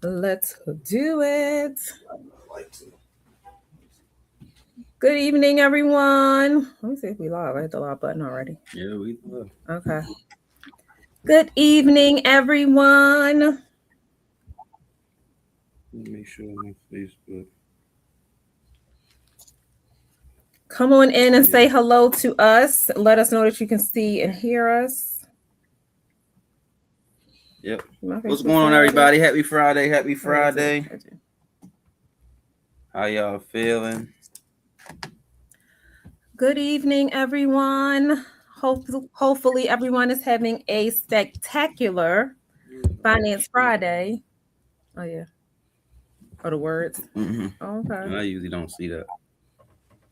Let's do it. Good evening, everyone. Let me see if we live. I hit the live button already. Yeah, we live. Okay. Good evening, everyone. Let me make sure I'm on Facebook. Come on in and say hello to us. Let us know that you can see and hear us. Yep. What's going on, everybody? Happy Friday. Happy Friday. How y'all feeling? Good evening, everyone. Hopefully everyone is having a spectacular Finance Friday. Oh, yeah. Oh, the words. Mm-hmm. Oh, okay. And I usually don't see that.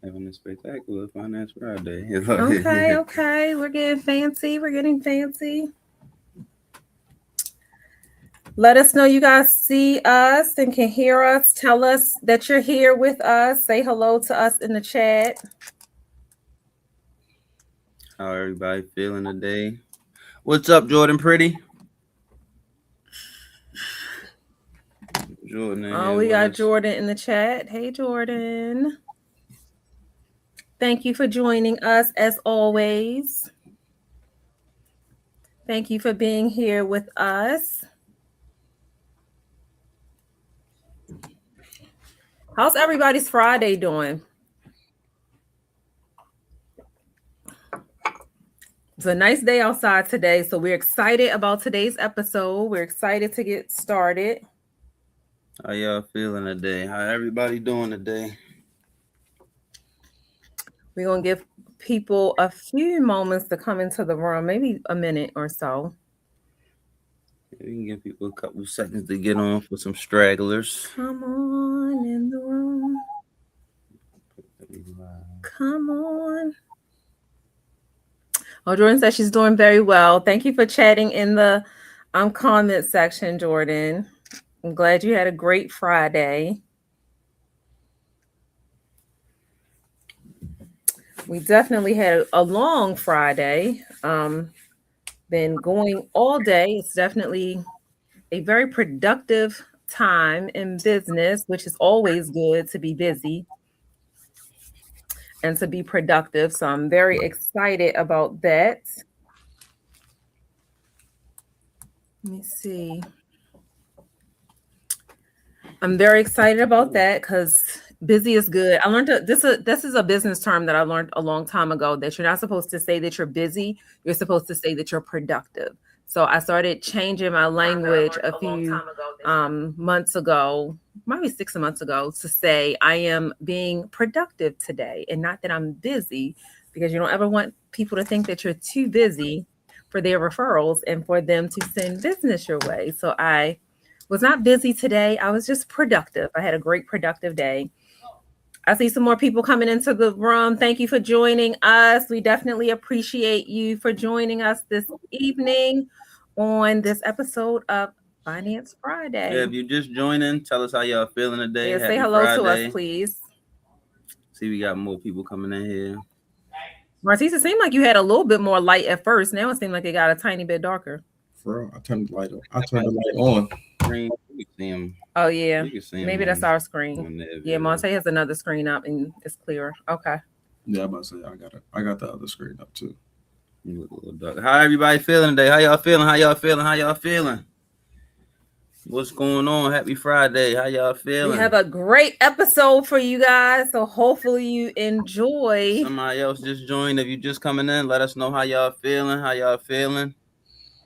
Having a spectacular Finance Friday. Okay. We're getting fancy. Let us know you guys see us and can hear us. Tell us that you're here with us. Say hello to us in the chat. How everybody feeling today? What's up, Jordan Pretty? Jordan. Oh, we got Jordan in the chat. Hey, Jordan. Thank you for joining us as always. Thank you for being here with us. How's everybody's Friday doing? It's a nice day outside today, so we're excited about today's episode. We're excited to get started. How y'all feeling today? How everybody doing today? We're going to give people a few moments to come into the room, maybe a minute or so. We can give people a couple seconds to get on for some stragglers. Come on in the room. Come on. Oh, Jordan says she's doing very well. Thank you for chatting in the comment section, Jordan. I'm glad you had a great Friday. We definitely had a long Friday. Been going all day. It's definitely a very productive time in business, which is always good to be busy and to be productive. So I'm very excited about that. Let me see. I'm very excited about that because busy is good. I learned this is a business term that I learned a long time ago, that you're not supposed to say that you're busy. You're supposed to say that you're productive. So I started changing my language a few months ago, maybe 6 months ago, to say I am being productive today and not that I'm busy, because you don't ever want people to think that you're too busy for their referrals and for them to send business your way. So I was not busy today. I was just productive. I had a great productive day. I see some more people coming into the room. Thank you for joining us. We definitely appreciate you for joining us this evening on this episode of Finance Friday. Yeah, if you just joining, tell us how y'all feeling today. Yeah, say hello Friday. To us, please. See, we got more people coming in here. Maurtice, it seemed like you had a little bit more light at first. Now it seems like it got a tiny bit darker. For real, I turned the light on. I turned the light on. Screen, you can see him. Oh yeah, maybe that's our screen. Yeah, Monte has another screen up and it's clearer. Okay. Yeah, I'm about to say I got the other screen up too. How everybody feeling today? How y'all feeling? What's going on? Happy Friday. How y'all feeling? We have a great episode for you guys, so hopefully you enjoy. Somebody else just joined. If you just coming in, let us know how y'all feeling.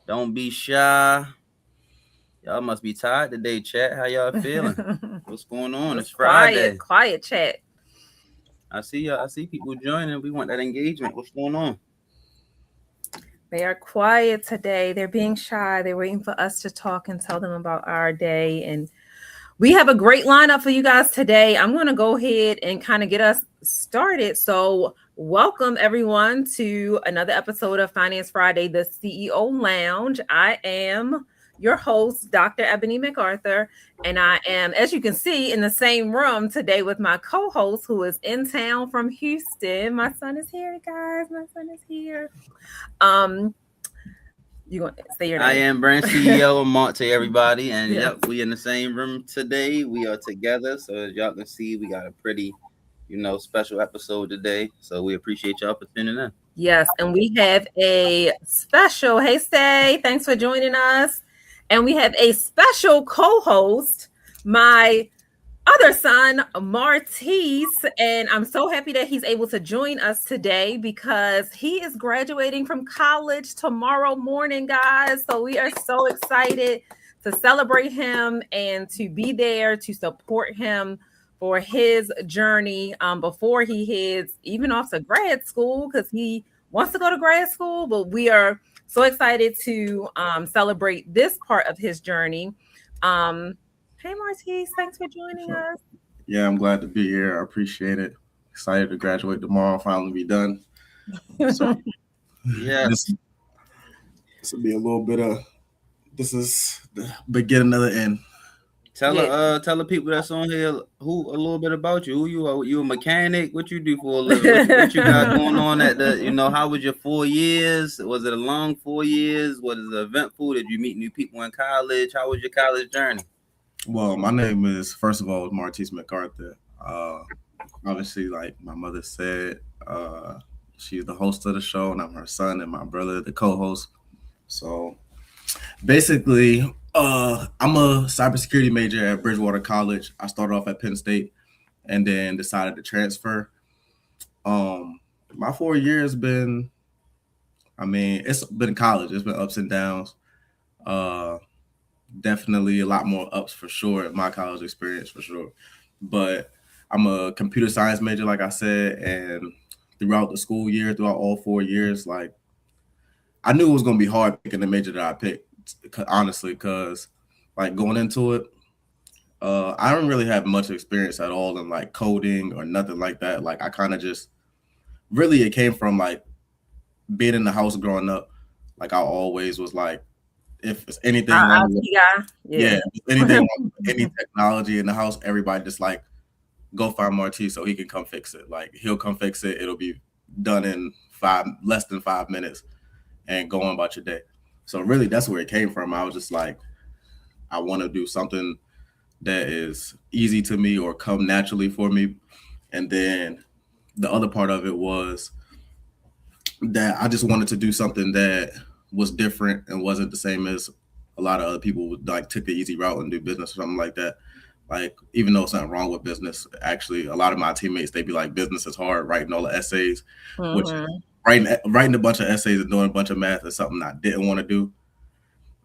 Don't be shy. Y'all must be tired today, chat. How y'all feeling? What's going on? It's Friday. Quiet chat. I see y'all. I see people joining. We want that engagement. What's going on? They are quiet today. They're being shy. They're waiting for us to talk and tell them about our day. And we have a great lineup for you guys today. I'm going to go ahead and kind of get us started. So welcome everyone to another episode of Finance Friday, the CEO Lounge. I am your host, Dr. Ebony MacArthur, and I am, as you can see, in the same room today with my co-host who is in town from Houston. My son is here, guys. My son is here. You going to say your name? EyeAm Brand CEO of Maurtice, everybody. And Yes. yep, we in the same room today. We are together. So as y'all can see, we got a pretty, special episode today. So we appreciate y'all for tuning in. Yes, and we have a special, hey Stay, thanks for joining us. And we have a special co-host, my other son, Maurtice, and I'm so happy that he's able to join us today because he is graduating from college tomorrow morning, guys. So we are so excited to celebrate him and to be there to support him for his journey before he heads even off to grad school, because he wants to go to grad school. But we are so excited to celebrate this part of his journey. Hey, Maurtice, thanks for joining us. Yeah, I'm glad to be here. I appreciate it. Excited to graduate tomorrow, finally be done. So, Yeah. This will be a little bit of, this is the beginning of the end. Tell the people that's on here a little bit about you. Who you are? You a mechanic? What you do for a living? What you got going on at the? How was your 4 years? Was it a long 4 years? Was it eventful? Did you meet new people in college? How was your college journey? Well, my name is, first of all, Maurtice MacArthur. Obviously, like my mother said, she's the host of the show, and I'm her son, and my brother, the co-host. So basically, I'm a cybersecurity major at Bridgewater College. I started off at Penn State and then decided to transfer. My 4 years been, it's been college. It's been ups and downs. Definitely a lot more ups for sure in my college experience for sure. But I'm a computer science major, like I said, and throughout the school year, throughout all 4 years, like I knew it was gonna be hard picking the major that I picked, honestly, because like going into it, I don't really have much experience at all in like coding or nothing like that. Like I kind of just really, it came from like being in the house growing up. Like I always was like, if it's anything wrong with anything wrong with any technology in the house, everybody just like go find Maurtice so he can come fix it. Like he'll come fix it. It'll be done in less than 5 minutes and go on about your day. So really that's where it came from. I was just like, I want to do something that is easy to me or come naturally for me. And then the other part of it was that I just wanted to do something that was different and wasn't the same as a lot of other people would like took the easy route and do business or something like that. Like, even though it's nothing wrong with business, actually, a lot of my teammates, they'd be like, business is hard, writing all the essays, which writing a bunch of essays and doing a bunch of math is something I didn't want to do.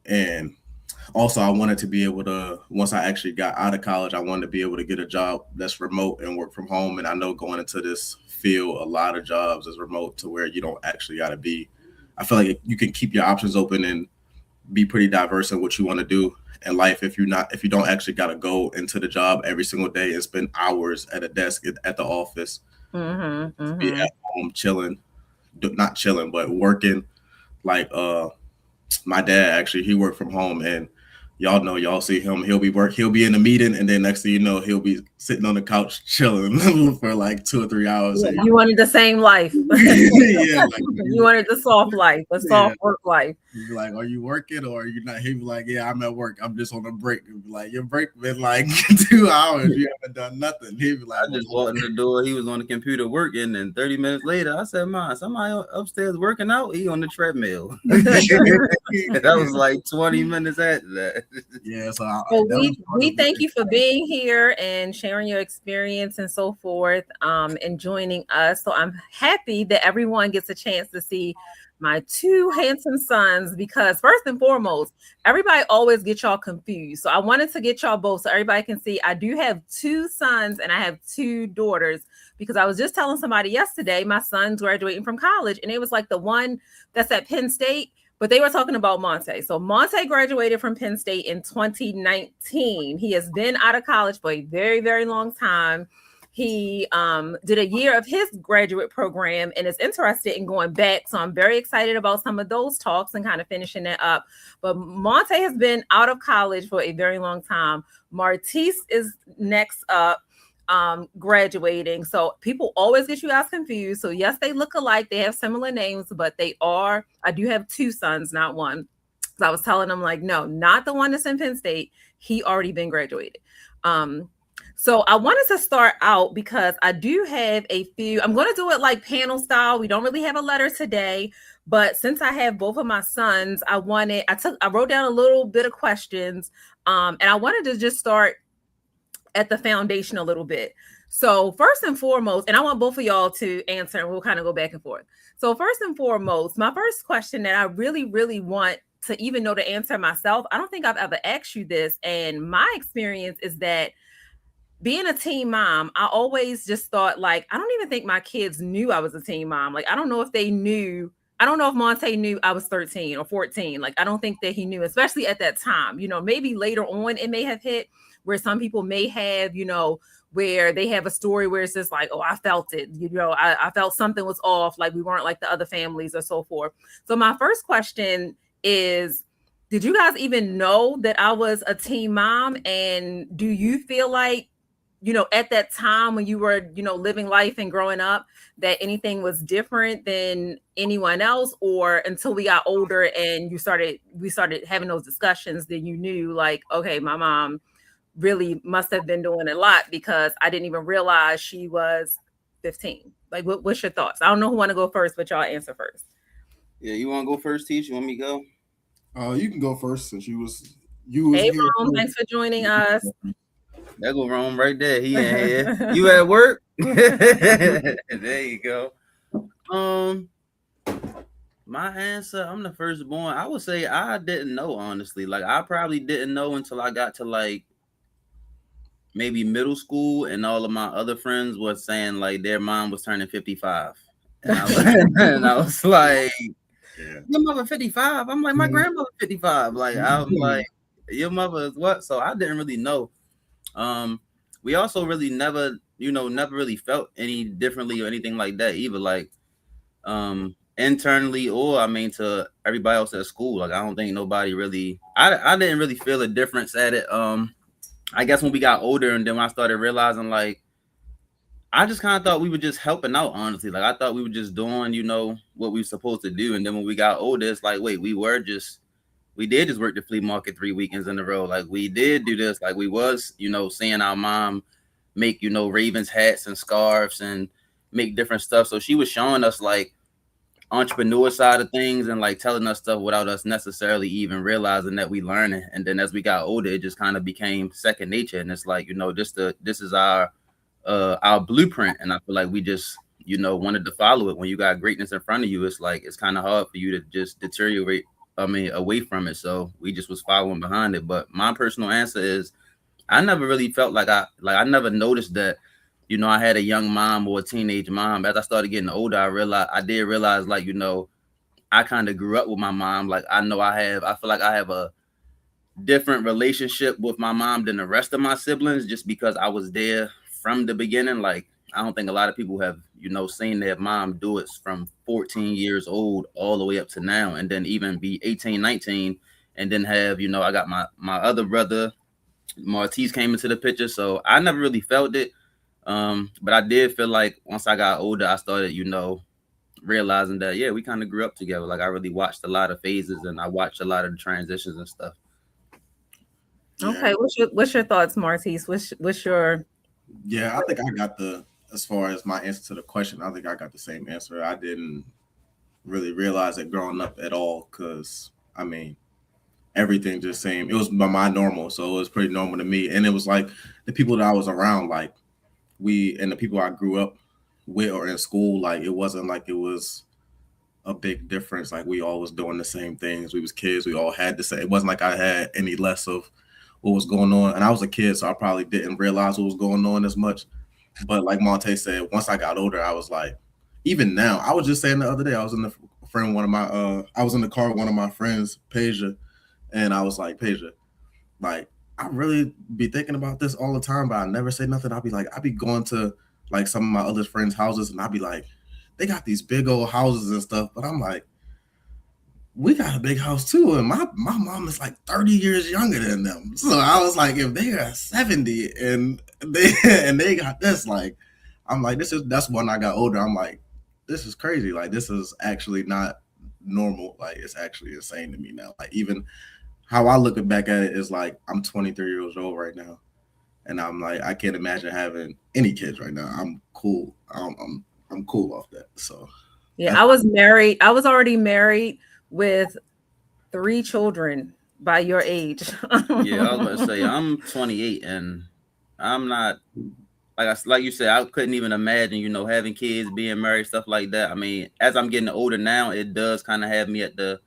And also, I wanted to be able to, once I actually got out of college, I wanted to be able to get a job that's remote and work from home. And I know going into this field, a lot of jobs is remote to where you don't actually got to be. I feel like you can keep your options open and be pretty diverse in what you want to do in life if you don't actually got to go into the job every single day and spend hours at a desk at the office. Be at home chilling, not chilling, but working. Like my dad, actually, he worked from home, and y'all see him. He'll be in a meeting, and then next thing you know, he'll be sitting on the couch chilling for like 2 or 3 hours. Yeah, you wanted the same life. Yeah, like, you wanted the soft life, the soft work life. He'd be like, "Are you working or are you not?" He'd be like, "Yeah, I'm at work. I'm just on a break." He'd be like, "Your break been like 2 hours. You haven't done nothing." He'd be like, "I just walked in the door. He was on the computer working, and 30 minutes later, I said, "Man, somebody upstairs working out. He on the treadmill." That was like 20 minutes after that. Yeah, so we thank you for being here and sharing your experience and so forth, and joining us. So I'm happy that everyone gets a chance to see my 2 handsome sons, because first and foremost, everybody always gets y'all confused. So I wanted to get y'all both so everybody can see I do have 2 sons and I have 2 daughters, because I was just telling somebody yesterday, my son's graduating from college, and it was like the one that's at Penn State, but they were talking about Monte. So Monte graduated from Penn State in 2019. He has been out of college for a very, very long time. He did a year of his graduate program and is interested in going back. So I'm very excited about some of those talks and kind of finishing it up. But Monte has been out of college for a very long time. Maurtice is next up, graduating. So people always get you guys confused. So yes, they look alike. They have similar names, but I do have 2 sons, not one. So I was telling him like, no, not the one that's in Penn State. He already been graduated. So I wanted to start out because I do have a few. I'm going to do it like panel style. We don't really have a letter today, but since I have both of my sons, I wrote down a little bit of questions, and I wanted to just start at the foundation a little bit. So first and foremost, and I want both of y'all to answer, and we'll kind of go back and forth. So first and foremost, my first question that I really, really want to even know the answer myself, I don't think I've ever asked you this, and my experience is that being a teen mom, I always just thought like, I don't even think my kids knew I was a teen mom. Like, I don't know if they knew. I don't know if Monte knew I was 13 or 14. Like, I don't think that he knew, especially at that time. Maybe later on it may have hit where some people may have, where they have a story where it's just like, oh, I felt it. I felt something was off. Like we weren't like the other families or so forth. So my first question is, did you guys even know that I was a teen mom? And do you feel like, at that time when you were, living life and growing up, that anything was different than anyone else, or until we got older and we started having those discussions, then you knew like, okay, my mom really must have been doing a lot because I didn't even realize she was 15. Like, what's your thoughts? I don't know who want to go first, but y'all answer first. Yeah, you want to go first, Teach? You want me to go? You can go first since you was Hey, here. Rome, thanks for joining us. There go Rome right there. He in here. You at work? There you go. My answer, I'm the firstborn. I would say I didn't know, honestly. Like, I probably didn't know until I got to like maybe middle school, and all of my other friends were saying like their mom was turning 55. And I was like, your mother 55? I'm like, my grandmother 55. Like, I'm like, your mother is what? So I didn't really know. We also really never really felt any differently or anything like that either. Like, internally, or I mean to everybody else at school. Like, I don't think nobody really, I didn't really feel a difference at it. I guess when we got older and then I started realizing like, I just kind of thought we were just helping out, honestly. Like, I thought we were just doing, what we were supposed to do. And then when we got older, it's like, wait, we did just work the flea market 3 weekends in a row. Like, we did do this. Like, we was, seeing our mom make, Ravens hats and scarves and make different stuff. So she was showing us like entrepreneur side of things and like telling us stuff without us necessarily even realizing that we learning. And then as we got older, it just kind of became second nature. And it's like, this is our blueprint. And I feel like we just, wanted to follow it. When you got greatness in front of you, it's like, it's kind of hard for you to just deteriorate away from it. So we just was following behind it. But my personal answer is, I never really felt like I never noticed that, I had a young mom or a teenage mom. As I started getting older, I did realize like, I kind of grew up with my mom. Like, I feel like I have a different relationship with my mom than the rest of my siblings, just because I was there from the beginning. Like, I don't think a lot of people have, seen their mom do it from 14 years old all the way up to now, and then even be 18, 19, and then have, I got my other brother, Maurtice, came into the picture. So I never really felt it. But I did feel like once I got older, I started, realizing that, yeah, we kind of grew up together. Like, I really watched a lot of phases and I watched a lot of the transitions and stuff. Okay. What's your thoughts, Maurtice? What's your... Yeah, I think I got as far as my answer to the question, I think I got the same answer. I didn't really realize it growing up at all, because I mean, everything just seemed, it was my normal. So it was pretty normal to me. And it was like the people that I was around, like and the people I grew up with or in school, like it wasn't like it was a big difference. Like, we all was doing the same things. We was kids. We all had the same. It wasn't like I had any less of what was going on. And I was a kid, so I probably didn't realize what was going on as much. But like Monte said, once I got older, I was like, even now, I was just saying the other day, I was in the car with one of my friends, Peja, and I was like, Peja, like, I really be thinking about this all the time, but I never say nothing. I'll be going to like some of my other friends' houses, and I'll be like, they got these big old houses and stuff, but I'm like, we got a big house too, and my mom is like 30 years younger than them. So I was like, if they are 70 and they got this, like, I'm like, that's when I got older. I'm like, this is crazy. Like, this is actually not normal. Like it's actually insane to me now. Like even how I look back at it is like I'm 23 years old right now, and I'm like I can't imagine having any kids right now. I'm cool. I'm cool off that. So Yeah, that's I was married. I was already married with 3 children by your age. Yeah, I was about to say I'm 28 and I'm not like you said, I couldn't even imagine, having kids, being married, stuff like that. I mean, as I'm getting older now, it does kind of have me at the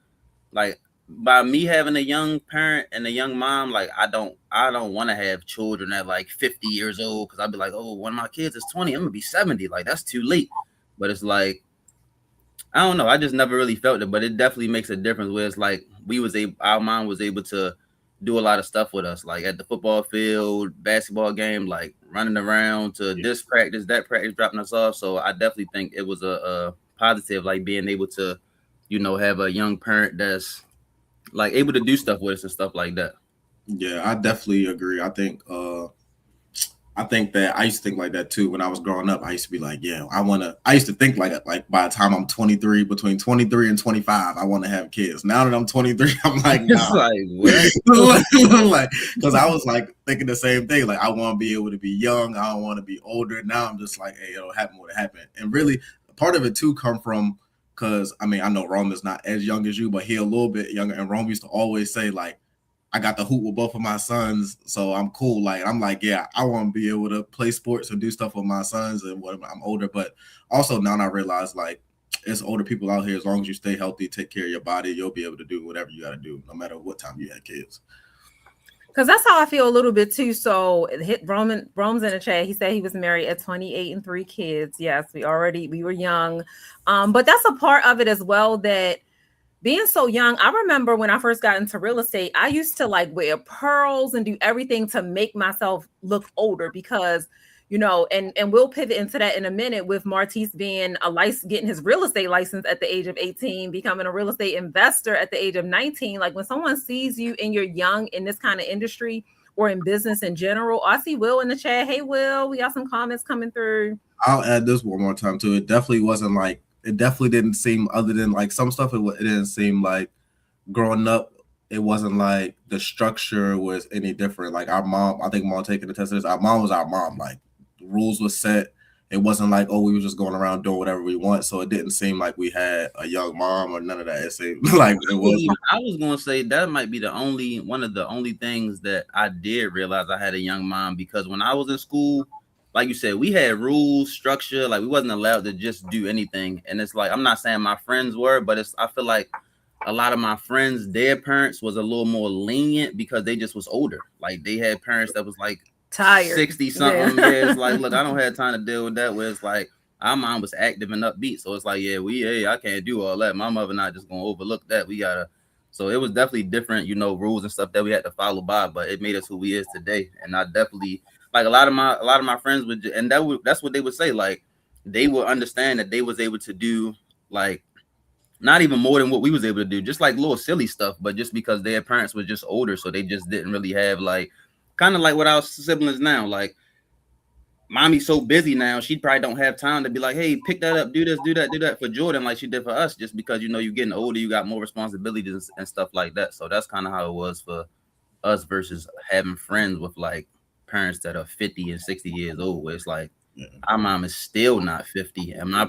like by me having a young parent and a young mom, like I don't want to have children at like 50 years old because I'd be like, oh, when my kids is 20, I'm gonna be 70. Like that's too late. But it's like I don't know. I just never really felt it, but it definitely makes a difference. Where it's like our mom was able to do a lot of stuff with us, like at the football field, basketball game, like running around to yeah, this practice, that practice, dropping us off. So I definitely think it was a positive, like being able to, have a young parent that's like able to do stuff with us and stuff like that. yeah, I definitely agree. I think that I used to think like that too when I was growing up. I used to be like, yeah, I used to think like by the time I'm 23, between 23 and 25, I want to have kids. Now that I'm 23, I'm like, It's nah. like what? Like, because I was like thinking the same thing. Like, I want to be able to be young. I don't want to be older. Now I'm just like, hey, it'll happen what it happened. And really, part of it too come from because I mean, I know Rome is not as young as you, but he a little bit younger. And Rome used to always say like, I got the hoop with both of my sons, so I'm cool. Like I'm like, yeah, I want to be able to play sports and do stuff with my sons and when I'm older. But also now I realize like it's older people out here. As long as you stay healthy, take care of your body, you'll be able to do whatever you got to do, no matter what time you had kids. Because that's how I feel a little bit too. So it hit Rome's in the chat. He said he was married at 28 and 3 kids. Yes, we were young. But that's a part of it as well that being so young, I remember when I first got into real estate, I used to like wear pearls and do everything to make myself look older because, and we'll pivot into that in a minute with Maurtice being getting his real estate license at the age of 18, becoming a real estate investor at the age of 19. Like when someone sees you and you're young in this kind of industry or in business in general, I see Will in the chat. Hey, Will, we got some comments coming through. I'll add this one more time too. It definitely didn't seem other than like some stuff. It didn't seem like growing up. It wasn't like the structure was any different. Like our mom, I think mom taking the test of this. Our mom was our mom. Like the rules were set. It wasn't like, oh, we were just going around doing whatever we want. So it didn't seem like we had a young mom or none of that. It seemed like it was. I was gonna say that might be one of the only things that I did realize I had a young mom because when I was in school, like you said, we had rules, structure, like we wasn't allowed to just do anything. And it's like I'm not saying my friends were, but I feel like a lot of my friends, their parents was a little more lenient because they just was older. Like they had parents that was like Tired. 60 something. Yeah, it's like, look, I don't have time to deal with that. Where it's like our mom was active and upbeat. So it's like, I can't do all that. My mother not just gonna overlook that. We gotta. So it was definitely different, rules and stuff that we had to follow by, but it made us who we is today. And I definitely like a lot of my friends would, and that's what they would say. Like they would understand that they was able to do like not even more than what we was able to do, just like little silly stuff, but just because their parents were just older, so they just didn't really have like kind of like what our siblings now. Like mommy's so busy now, she probably don't have time to be like, hey, pick that up, do this, do that for Jordan, like she did for us, just because you're getting older, you got more responsibilities and stuff like that. So that's kind of how it was for us versus having friends with like parents that are 50 and 60 years old, where it's like our mom is still not 50, and my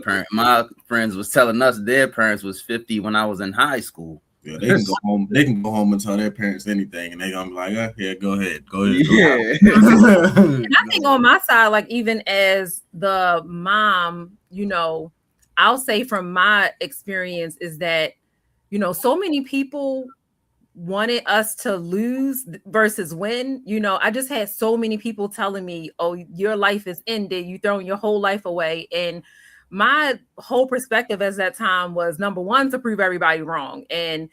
friends was telling us their parents was 50 when I was in high school. Yeah, they can go home. They can go home and tell their parents anything, and they gonna be like, yeah, go ahead. Yeah. And I think on my side, like even as the mom, I'll say from my experience is that, so many people wanted us to lose versus win. I just had so many people telling me, oh, your life is ended, you throwing your whole life away. And my whole perspective as that time was number one, to prove everybody wrong. And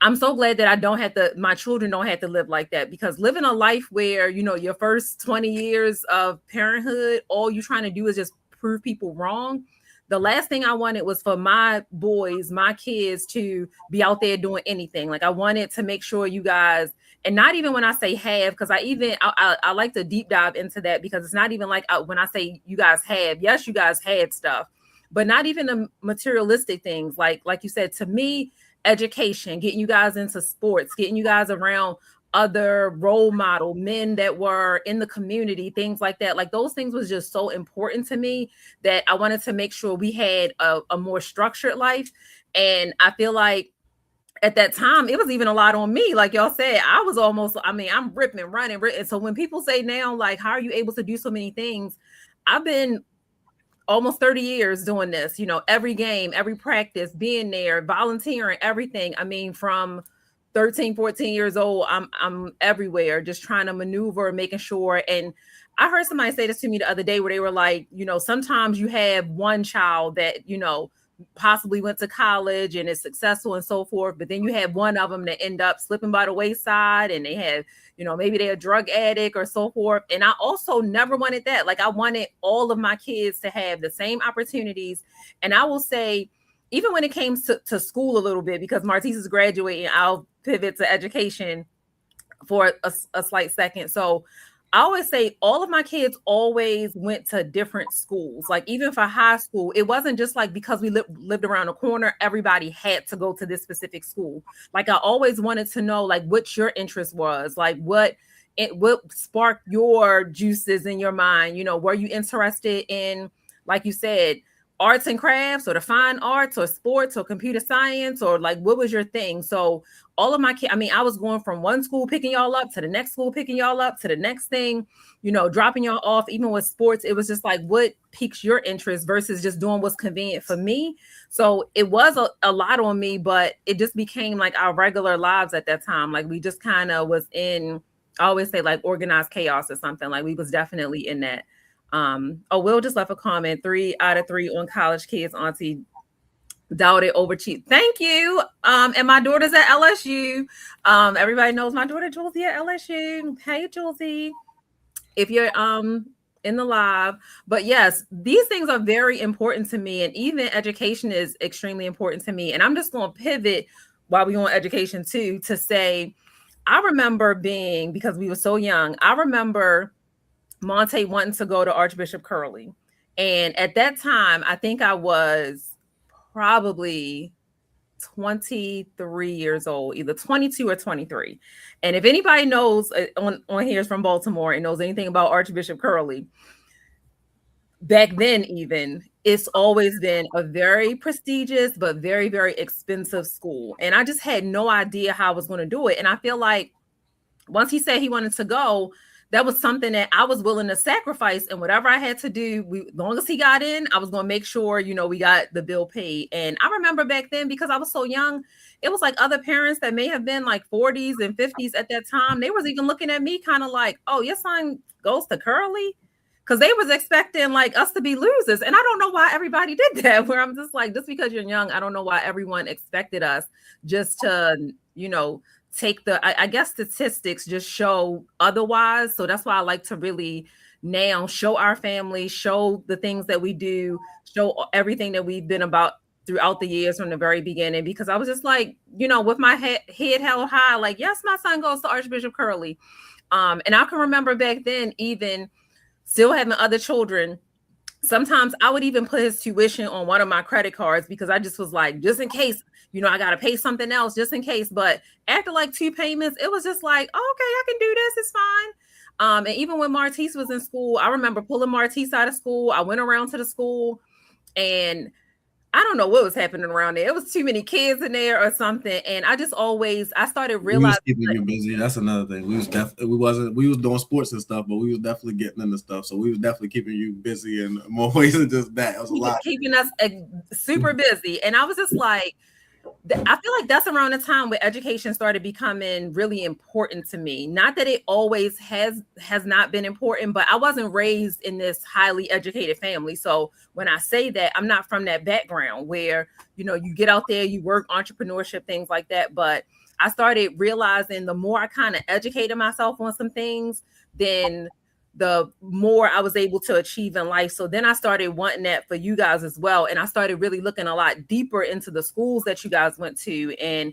I'm so glad that my children don't have to live like that, because living a life where, your first 20 years of parenthood, all you're trying to do is just prove people wrong. The last thing I wanted was for my boys, my kids, to be out there doing anything. Like I wanted to make sure you guys, and not even when I say have, because I like to deep dive into that, because it's not even like when I say you guys have, yes, you guys had stuff, but not even the materialistic things. Like you said, to me, education, getting you guys into sports, getting you guys around other role model men that were in the community, things like that. Like those things was just so important to me that I wanted to make sure we had a more structured life. And I feel like at that time, it was even a lot on me. Like y'all said, I was almost, I mean, I'm ripping, running. So when people say now, like, how are you able to do so many things? I've been almost 30 years doing this, every game, every practice, being there, volunteering, everything. I mean, from 13, 14 years old, I'm everywhere, just trying to maneuver, making sure. And I heard somebody say this to me the other day where they were like, sometimes you have one child that, possibly went to college and is successful and so forth, but then you have one of them that end up slipping by the wayside, and they have, maybe they're a drug addict or so forth. And I also never wanted that. Like, I wanted all of my kids to have the same opportunities. And I will say, even when it came to school a little bit, because Maurtice is graduating, I'll pivot to education for a slight second. So I always say all of my kids always went to different schools. Like even for high school, it wasn't just like because we lived around the corner, everybody had to go to this specific school. Like I always wanted to know like what your interest was, like what sparked your juices in your mind. Were you interested in, like you said, arts and crafts or the fine arts or sports or computer science, or like what was your thing? So all of my kids, I mean, I was going from one school picking y'all up to the next school picking y'all up to the next thing, dropping y'all off. Even with sports, it was just like what piques your interest versus just doing what's convenient for me. So it was a lot on me, but it just became like our regular lives at that time. Like we just kind of was in, I always say like organized chaos or something. Like we was definitely in that. Will just left a comment, 3 out of 3 on college kids, auntie. Doubt it over cheap. Thank you. And my daughter's at LSU. Everybody knows my daughter Julesy at LSU. Hey Julesy, if you're in the live. But yes, these things are very important to me, and even education is extremely important to me. And I'm just going to pivot while we're on education too to say, I remember being, because we were so young, I remember Monte wanting to go to Archbishop Curley. And at that time, I think I was probably 23 years old, either 22 or 23. And if anybody knows on here is from Baltimore and knows anything about Archbishop Curley, back then even, it's always been a very prestigious but very, very expensive school. And I just had no idea how I was going to do it. And I feel like once he said he wanted to go, that was something that I was willing to sacrifice, and whatever I had to do, as long as he got in, I was going to make sure, we got the bill paid. And I remember back then, because I was so young, it was like other parents that may have been like 40s and 50s at that time. They was even looking at me kind of like, oh, your son goes to Curly? Because they was expecting like us to be losers. And I don't know why everybody did that, where I'm just like, just because you're young, I don't know why everyone expected us just to, take I guess statistics just show otherwise. So that's why I like to really now show our family, show the things that we do, show everything that we've been about throughout the years from the very beginning, because I was just like, with my head held high, like, yes, my son goes to Archbishop Curley. And I can remember back then, even still having other children, sometimes I would even put his tuition on one of my credit cards, because I just was like, just in case, I got to pay something else just in case. But after like 2 payments, it was just like, oh, okay, I can do this. It's fine. And even when Maurtice was in school, I remember pulling Maurtice out of school. I went around to the school, and I don't know what was happening around there. It was too many kids in there or something. And I started realizing. We was keeping you busy. That's another thing. We was doing sports and stuff, but we was definitely getting into stuff. So we was definitely keeping you busy in more ways than just that. It was a lot. Keeping us super busy. And I was just like, I feel like that's around the time where education started becoming really important to me. Not that it always has not been important, but I wasn't raised in this highly educated family. So when I say that, I'm not from that background where, you get out there, you work entrepreneurship, things like that. But I started realizing the more I kind of educated myself on some things, then the more I was able to achieve in life. So then I started wanting that for you guys as well. And I started really looking a lot deeper into the schools that you guys went to, and,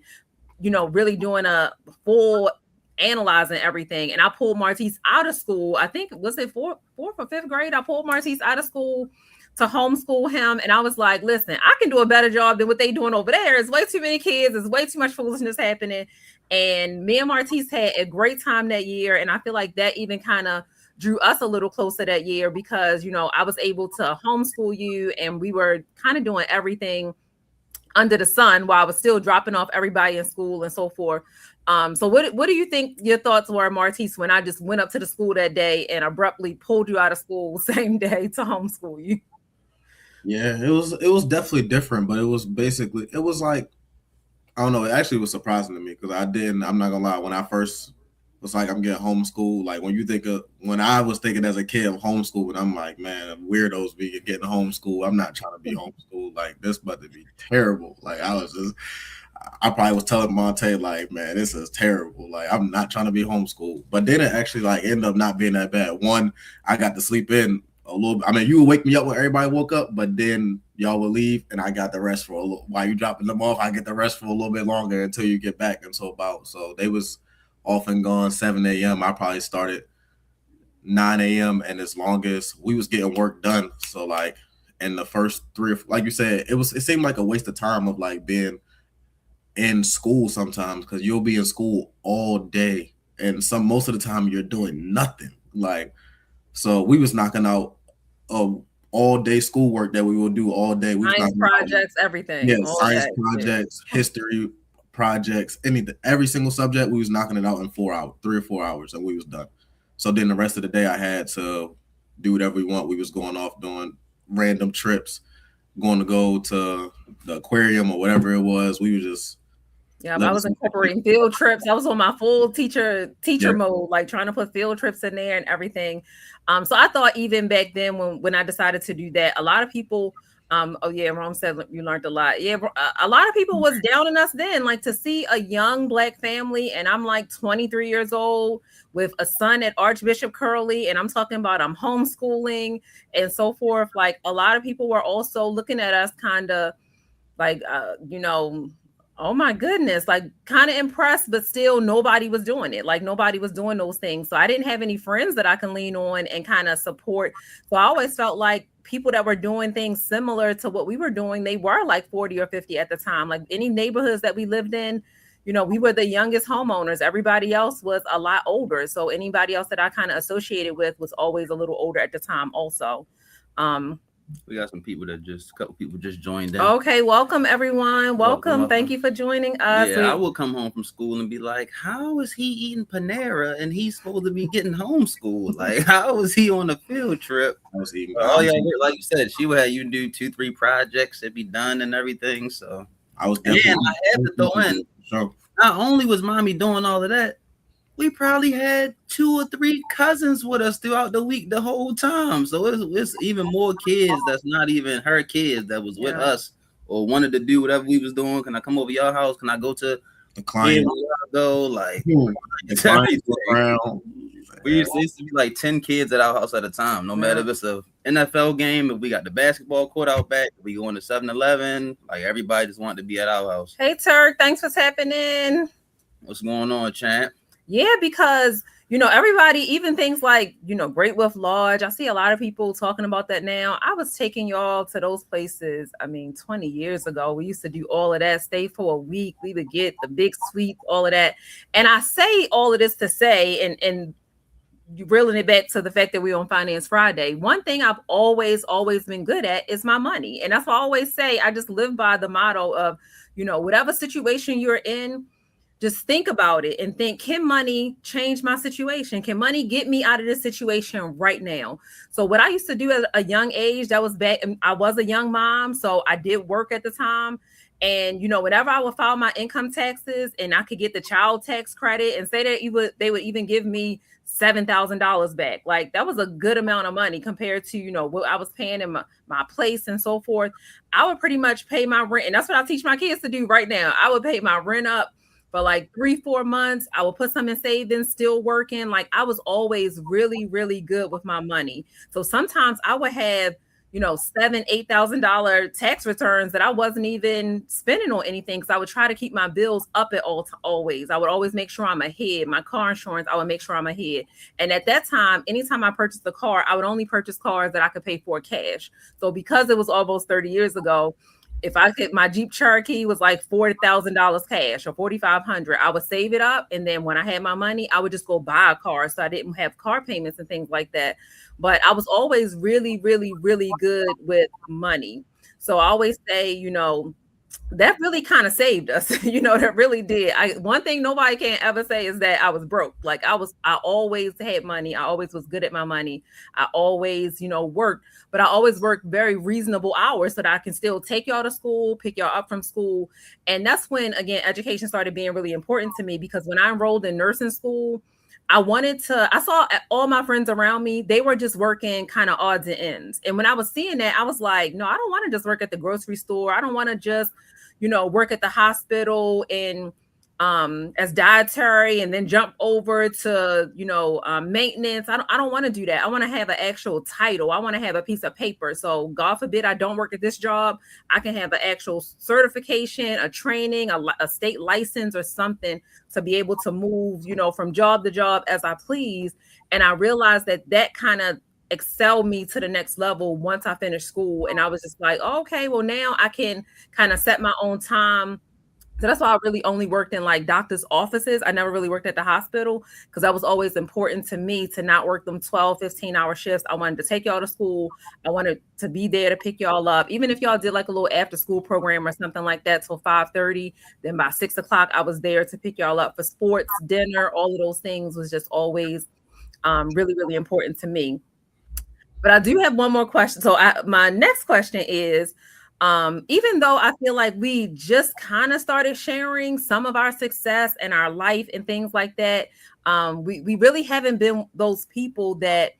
really doing a full analyzing everything. And I pulled Maurtice out of school. I think, was it fourth or fifth grade? I pulled Maurtice out of school to homeschool him. And I was like, listen, I can do a better job than what they doing over there. It's way too many kids. There's way too much foolishness happening. And me and Maurtice had a great time that year. And I feel like that even kind of drew us a little closer that year because, I was able to homeschool you and we were kind of doing everything under the sun while I was still dropping off everybody in school and so forth. So what do you think your thoughts were, Maurtice, when I just went up to the school that day and abruptly pulled you out of school same day to homeschool you? Yeah, it was definitely different, but it was like, I don't know, it actually was surprising to me because I'm not gonna lie, when I first was like, I'm getting homeschooled, like when I was thinking as a kid of homeschooling, I'm like, man, weirdos be getting homeschooled. I'm not trying to be homeschooled. Like, this about to be terrible. Like, I probably was telling Monte, like, man, this is terrible. Like, I'm not trying to be homeschooled. But then it actually like ended up not being that bad. One, I got to sleep in a little bit. I mean, you would wake me up when everybody woke up, but then y'all would leave and I got the rest for a little while you dropping them off. I get the rest for a little bit longer until you get back so they was off and gone 7 a.m. I probably started 9 a.m. and as long as we was getting work done. So like in the first like you said, it seemed like a waste of time of like being in school sometimes because you'll be in school all day and most of the time you're doing nothing. Like, so we was knocking out all day schoolwork that we will do all day. We science projects, everything. Yeah, science projects, history projects, anything, every single subject. We was knocking it out in 4 hours, 3 or 4 hours, and we was done. So then the rest of the day, I had to do whatever we want. We was going off doing random trips, going to go to the aquarium or whatever it was. We were just I was incorporating field trips. I was on my full teacher mode, like trying to put field trips in there and everything. So I thought even back then when I decided to do that, a lot of people, Rome said you learned a lot. Yeah, a lot of people was down on us then, like to see a young Black family, and I'm like 23 years old with a son at Archbishop Curley, and I'm talking about I'm homeschooling and so forth. Like a lot of people were also looking at us kind of like, oh my goodness, like kind of impressed, but still nobody was doing it. Like nobody was doing those things. So I didn't have any friends that I can lean on and kind of support. So I always felt like people that were doing things similar to what we were doing, they were like 40 or 50 at the time. Like any neighborhoods that we lived in, we were the youngest homeowners. Everybody else was a lot older. So anybody else that I kind of associated with was always a little older at the time also. We got a couple people just joined in. Okay, welcome everyone. Welcome. Thank you for joining us. Yeah, I will come home from school and be like, how is he eating Panera and he's supposed to be getting homeschooled? Like, how is he on a field trip? I was eating. Oh yeah, like you said, she would have you do 2-3 projects, it'd be done and everything. So I was definitely. And I had to throw in. So not only was mommy doing all of that, we probably had 2 or 3 cousins with us throughout the week the whole time. So it's even more kids that's not even her kids that was with us or wanted to do whatever we was doing. Can I come over your house? Can I go to the client? Go like we used to be like 10 kids at our house at a time. No matter if it's a NFL game, if we got the basketball court out back, if we going to 7-Eleven, like everybody just wanted to be at our house. Hey Turk, thanks for tapping in. What's going on, champ? Yeah, because, everybody, even things like, Great Wolf Lodge, I see a lot of people talking about that now. I was taking y'all to those places, 20 years ago. We used to do all of that, stay for a week. We would get the big suites, all of that. And I say all of this to say, and reeling it back to the fact that we're on Finance Friday, one thing I've always been good at is my money. And that's what I always say. I just live by the motto of, whatever situation you're in, just think about it and think, can money change my situation? Can money get me out of this situation right now? So what I used to do at a young age, that was back, I was a young mom, so I did work at the time. And, whenever I would file my income taxes and I could get the child tax credit and say that they would even give me $7,000 back. Like that was a good amount of money compared to, what I was paying in my place and so forth. I would pretty much pay my rent. And that's what I teach my kids to do right now. I would pay my rent up for like 3-4 months. I would put some in savings, still working. Like I was always really, really good with my money. So sometimes I would have, $7,000, $8,000 tax returns that I wasn't even spending on anything. Because I would try to keep my bills up at always. I would always make sure I'm ahead. My car insurance, I would make sure I'm ahead. And at that time, anytime I purchased a car, I would only purchase cars that I could pay for cash. So because it was almost 30 years ago, if I could, my Jeep Cherokee was like $40,000 cash or 4,500. I would save it up, and then when I had my money, I would just go buy a car, so I didn't have car payments and things like that. But I was always really, really, really good with money. So I always say, that really kind of saved us. That really did. One thing nobody can ever say is that I was broke. Like I always had money. I always was good at my money. I always, worked, but I always worked very reasonable hours so that I can still take y'all to school, pick y'all up from school. And that's when, again, education started being really important to me, because when I enrolled in nursing school, I saw all my friends around me, they were just working kind of odds and ends. And when I was seeing that, I was like, no, I don't want to just work at the grocery store. I don't want to just, work at the hospital and as dietary and then jump over to, maintenance. I don't want to do that. I want to have an actual title. I want to have a piece of paper. So God forbid I don't work at this job. I can have an actual certification, a training, a state license or something to be able to move, from job to job as I please. And I realized that kind of excel me to the next level once I finished school. And I was just like, oh, okay, well, now I can kind of set my own time. So that's why I really only worked in like doctor's offices. I never really worked at the hospital, because that was always important to me to not work them 12, 15-hour shifts. I wanted to take y'all to school. I wanted to be there to pick y'all up. Even if y'all did like a little after school program or something like that till 5:30, then by 6 o'clock, I was there to pick y'all up for sports, dinner, all of those things was just always really, really important to me. But I do have one more question. So my next question is, even though I feel like we just kind of started sharing some of our success and our life and things like that, we really haven't been those people that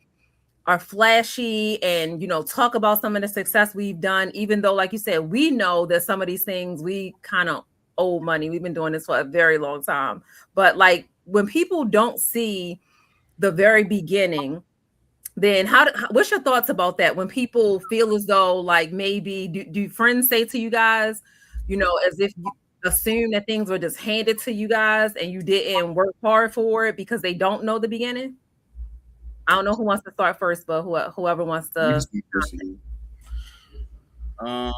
are flashy and, talk about some of the success we've done, even though, like you said, we know that some of these things we kind of owe money. We've been doing this for a very long time. But like when people don't see the very beginning, then what's your thoughts about that? When people feel as though like maybe do friends say to you guys, as if you assume that things were just handed to you guys and you didn't work hard for it because they don't know the beginning? I don't know who wants to start first, but whoever wants to. I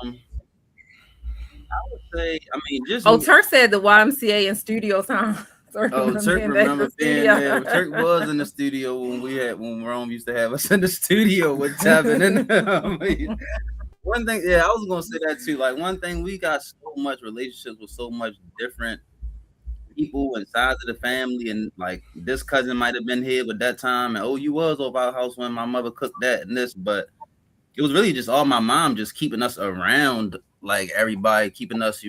would say, I mean, just Oh, Turk said the YMCA in studio time. Turk remember being there. Turk was in the studio when Rome used to have us in the studio with Tevin. And one thing, yeah, I was gonna say that too. Like one thing, we got so much relationships with so much different people and sides of the family, and like this cousin might have been here with that time, and oh, you was over our house when my mother cooked that and this, but it was really just all my mom just keeping us around, like everybody keeping us,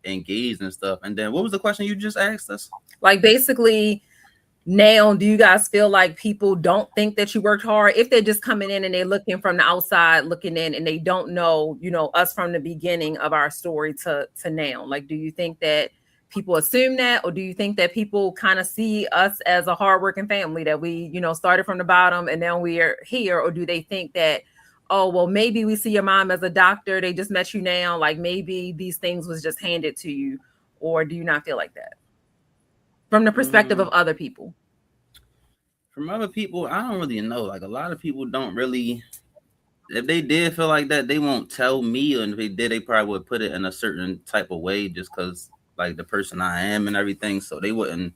engaged and stuff. And then what was the question you just asked us? Like basically, now, do you guys feel like people don't think that you worked hard if they're just coming in and they're looking from the outside looking in and they don't know, us from the beginning of our story to now? Like, do you think that people assume that, or do you think that people kind of see us as a hardworking family that we, started from the bottom and now we are here? Or do they think that, oh, well, maybe we see your mom as a doctor, they just met you now, like maybe these things was just handed to you? Or do you not feel like that from the perspective of other people? From other people, I don't really know. Like a lot of people don't really, if they did feel like that, they won't tell me. And if they did, they probably would put it in a certain type of way just because like the person I am and everything. So they wouldn't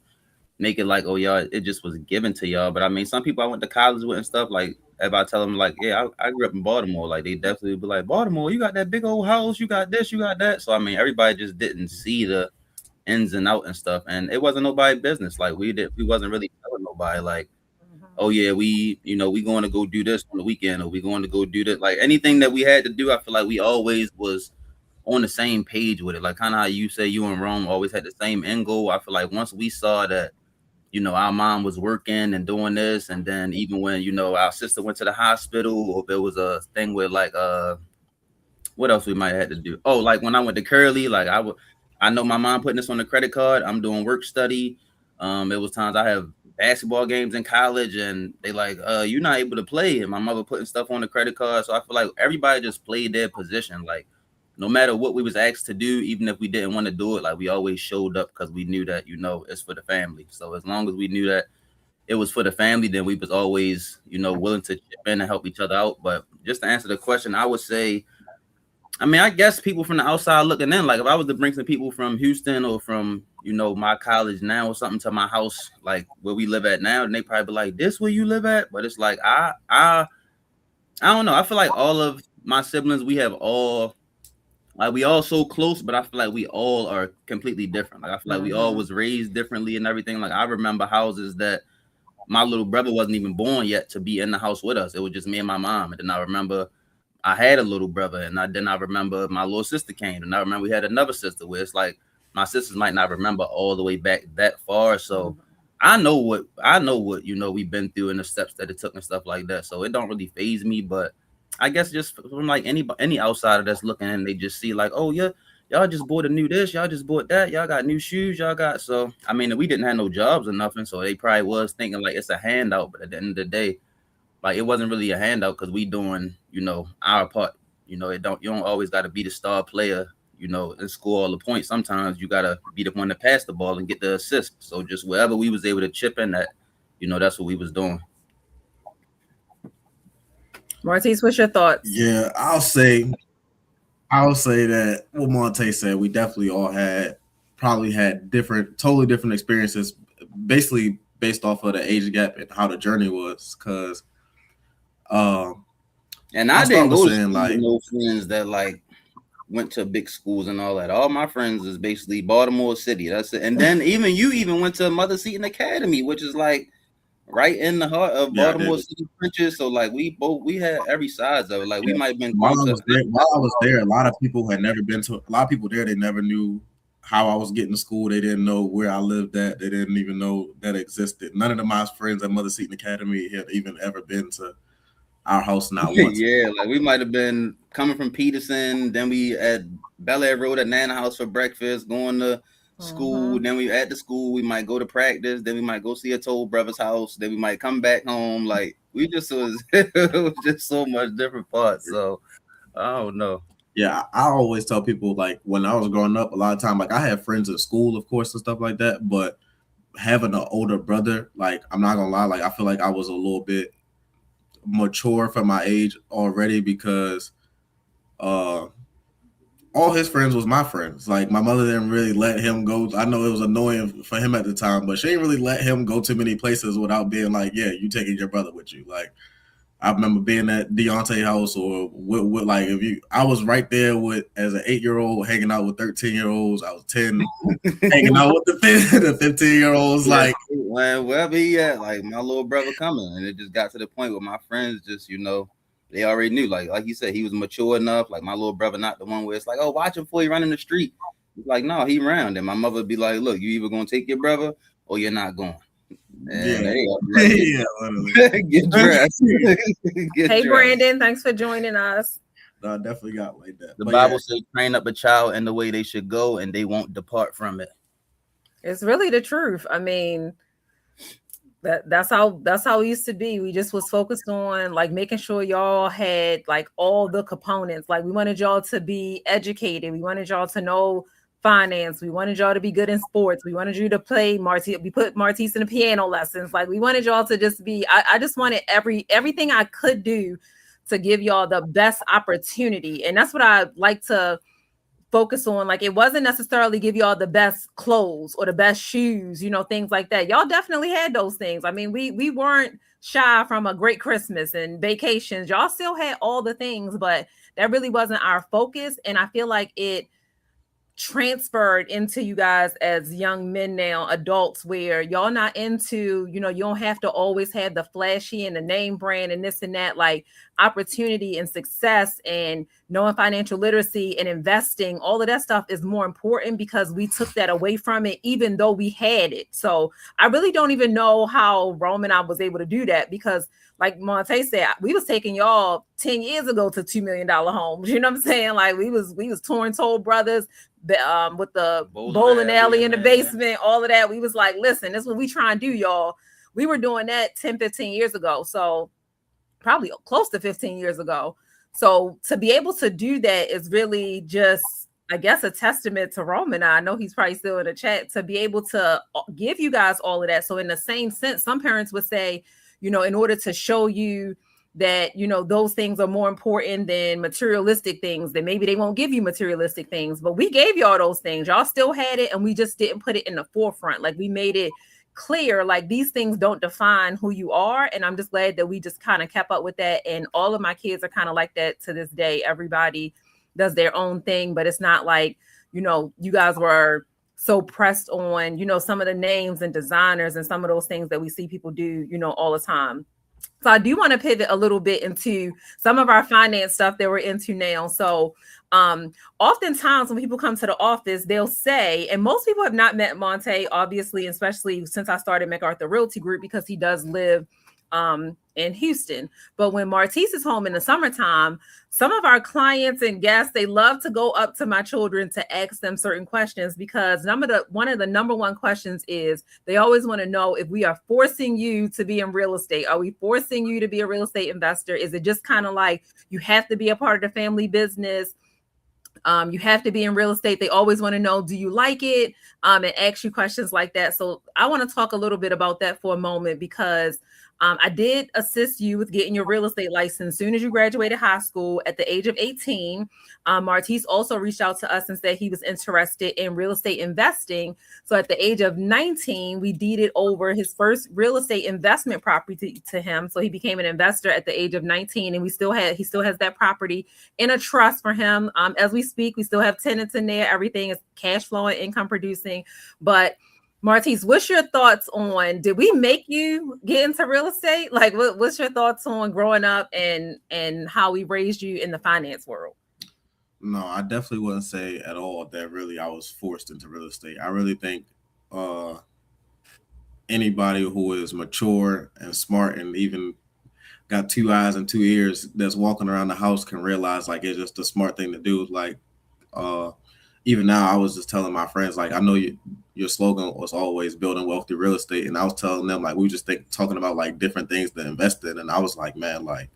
make it like, oh, y'all, it just was given to y'all. But I mean, some people I went to college with and stuff, like if I tell them like, yeah, I grew up in Baltimore, like they definitely would be like, Baltimore, you got that big old house, you got this, you got that. So I mean, everybody just didn't see the ins and out and stuff. And it wasn't nobody's business. Like we wasn't really telling nobody like, oh yeah, we going to go do this on the weekend, or we going to go do this. Like anything that we had to do, I feel like we always was on the same page with it. Like kind of how you say you and Rome always had the same end goal. I feel like once we saw that, our mom was working and doing this, and then even when, our sister went to the hospital, or there was a thing with like what else we might have had to do. Oh, like when I went to Curly, like I know my mom putting this on the credit card. I'm doing work study. It was times I have basketball games in college, and they like, you're not able to play. And my mother putting stuff on the credit card. So I feel like everybody just played their position. Like, no matter what we was asked to do, even if we didn't want to do it, like we always showed up because we knew that, it's for the family. So as long as we knew that it was for the family, then we was always, willing to chip in and help each other out. But just to answer the question, I would say, I mean, I guess people from the outside looking in, like if I was to bring some people from Houston or from, my college now or something to my house, like where we live at now, and they probably be like, this where you live at? But it's like, I don't know. I feel like all of my siblings, we all so close, but I feel like we all are completely different. Like I feel like we all was raised differently and everything. Like I remember houses that my little brother wasn't even born yet to be in the house with us. It was just me and my mom. And then I remember I had a little brother, and then I remember my little sister came, and I remember we had another sister where it's like my sisters might not remember all the way back that far. So I know what we've been through and the steps that it took and stuff like that. So it don't really faze me, but I guess just from like any outsider that's looking and they just see like, oh yeah, y'all just bought a new this, y'all just bought that, y'all got new shoes, y'all got. So I mean, we didn't have no jobs or nothing, so they probably was thinking like it's a handout, but at the end of the day, like it wasn't really a handout because we doing, our part. You don't always got to be the star player, and score all the points. Sometimes you got to be the one to pass the ball and get the assist. So just wherever we was able to chip in that, that's what we was doing. Maurtice, what's your thoughts? Yeah, I'll say that what Monte said, we definitely all probably had totally different experiences, basically based off of the age gap and how the journey was. Because and I didn't go to school with no friends that like went to big schools and all that. All my friends is basically Baltimore City. That's it. And then you went to Mother Seton Academy, which is like right in the heart of Baltimore City trenches. So like we had every size of it. Like we might have been while I was there, a lot of people had never been to. A lot of people there, they never knew how I was getting to school. They didn't know where I lived at. They didn't even know that existed. None of my friends at Mother Seton Academy had even ever been to our house, not once. Yeah, like we might have been coming from Peterson, then we at Bel Air Road at Nana House for breakfast, going to school. Then we at the school, we might go to practice, then we might go see a toll brother's house, then we might come back home. Like we just was it was just so much different parts. So I don't know. Yeah, I always tell people like when I was growing up, a lot of time like I had friends at school, of course, and stuff like that, but having an older brother, like I'm not gonna lie, like I feel like I was a little bit mature for my age already because all his friends was my friends. Like my mother didn't really let him go. I know it was annoying for him at the time, but she didn't really let him go too many places without being like, yeah, you taking your brother with you. Like I remember being at Deontay house or with like I was right there with as an 8-year-old hanging out with 13-year-olds. I was 10 hanging out with the 15-year-olds. Yeah, like wherever he at, like my little brother coming, and it just got to the point where my friends just they already knew. Like you said, he was mature enough. Like my little brother, not the one where it's like, oh, watch him before he run in the street. He's like, no, he round. And my mother would be like, look, you either gonna take your brother or you're not going. And get dressed. Hey, Brandon, thanks for joining us. No, I definitely got like that. The Bible says, train up a child in the way they should go, and they won't depart from it. It's really the truth. I mean, that's how it used to be. We just was focused on like making sure y'all had like all the components. Like we wanted y'all to be educated. We wanted y'all to know finance. We wanted y'all to be good in sports. We wanted you to play Maurtice. We put Maurtice in the piano lessons. Like we wanted y'all to just be. I just wanted everything I could do to give y'all the best opportunity, and that's what I like to focus on. Like it wasn't necessarily give y'all the best clothes or the best shoes, things like that. Y'all definitely had those things. I mean, we weren't shy from a great Christmas and vacations. Y'all still had all the things, but that really wasn't our focus. And I feel like it transferred into you guys as young men now, adults, where y'all not into, you don't have to always have the flashy and the name brand and this and that. Like opportunity and success and knowing financial literacy and investing, all of that stuff is more important because we took that away from it, even though we had it. So I really don't even know how Rome and I was able to do that because like Monte said, we was taking y'all 10 years ago to $2 million homes. You know what I'm saying? Like we was touring Toll Brothers with the bowling alley in the basement, all of that. We was like, listen, this is what we try and do, y'all. We were doing that 10, 15 years ago. So probably close to 15 years ago. So to be able to do that is really just, I guess, a testament to Roman. I know he's probably still in the chat, to be able to give you guys all of that. So in the same sense, some parents would say, in order to show you that, those things are more important than materialistic things, then maybe they won't give you materialistic things. But we gave y'all those things. Y'all still had it, and we just didn't put it in the forefront. Like, we made it clear, like, these things don't define who you are. And I'm just glad that we just kind of kept up with that. And all of my kids are kind of like that to this day. Everybody does their own thing, but it's not like, you guys were so pressed on, some of the names and designers and some of those things that we see people do, all the time. So I do want to pivot a little bit into some of our finance stuff that we're into now. So oftentimes when people come to the office, they'll say, and most people have not met Monte, obviously, especially since I started MacArthur Realty Group, because he does live in Houston. But when Maurtice is home in the summertime, some of our clients and guests, they love to go up to my children to ask them certain questions, because one of the number one questions is they always want to know if we are forcing you to be in real estate. Are we forcing you to be a real estate investor? Is it just kind of like you have to be a part of the family business? You have to be in real estate. They always want to know, do you like it? And ask you questions like that. So I want to talk a little bit about that for a moment, because I did assist you with getting your real estate license as soon as you graduated high school at the age of 18. Maurtice also reached out to us and said he was interested in real estate investing. So at the age of 19, we deeded over his first real estate investment property to him. So he became an investor at the age of 19, and he still has that property in a trust for him. As we speak, we still have tenants in there. Everything is cash flowing, income producing. But Maurtice, what's your thoughts on, did we make you get into real estate? Like, what's your thoughts on growing up and how we raised you in the finance world? No, I definitely wouldn't say at all that really I was forced into real estate. I really think anybody who is mature and smart and even got 2 eyes and 2 ears that's walking around the house can realize, like, it's just a smart thing to do. Like, even now, I was just telling my friends, like, I know your slogan was always building wealth through real estate. And I was telling them, like, we just talking about like different things to invest in. And I was like, man, like,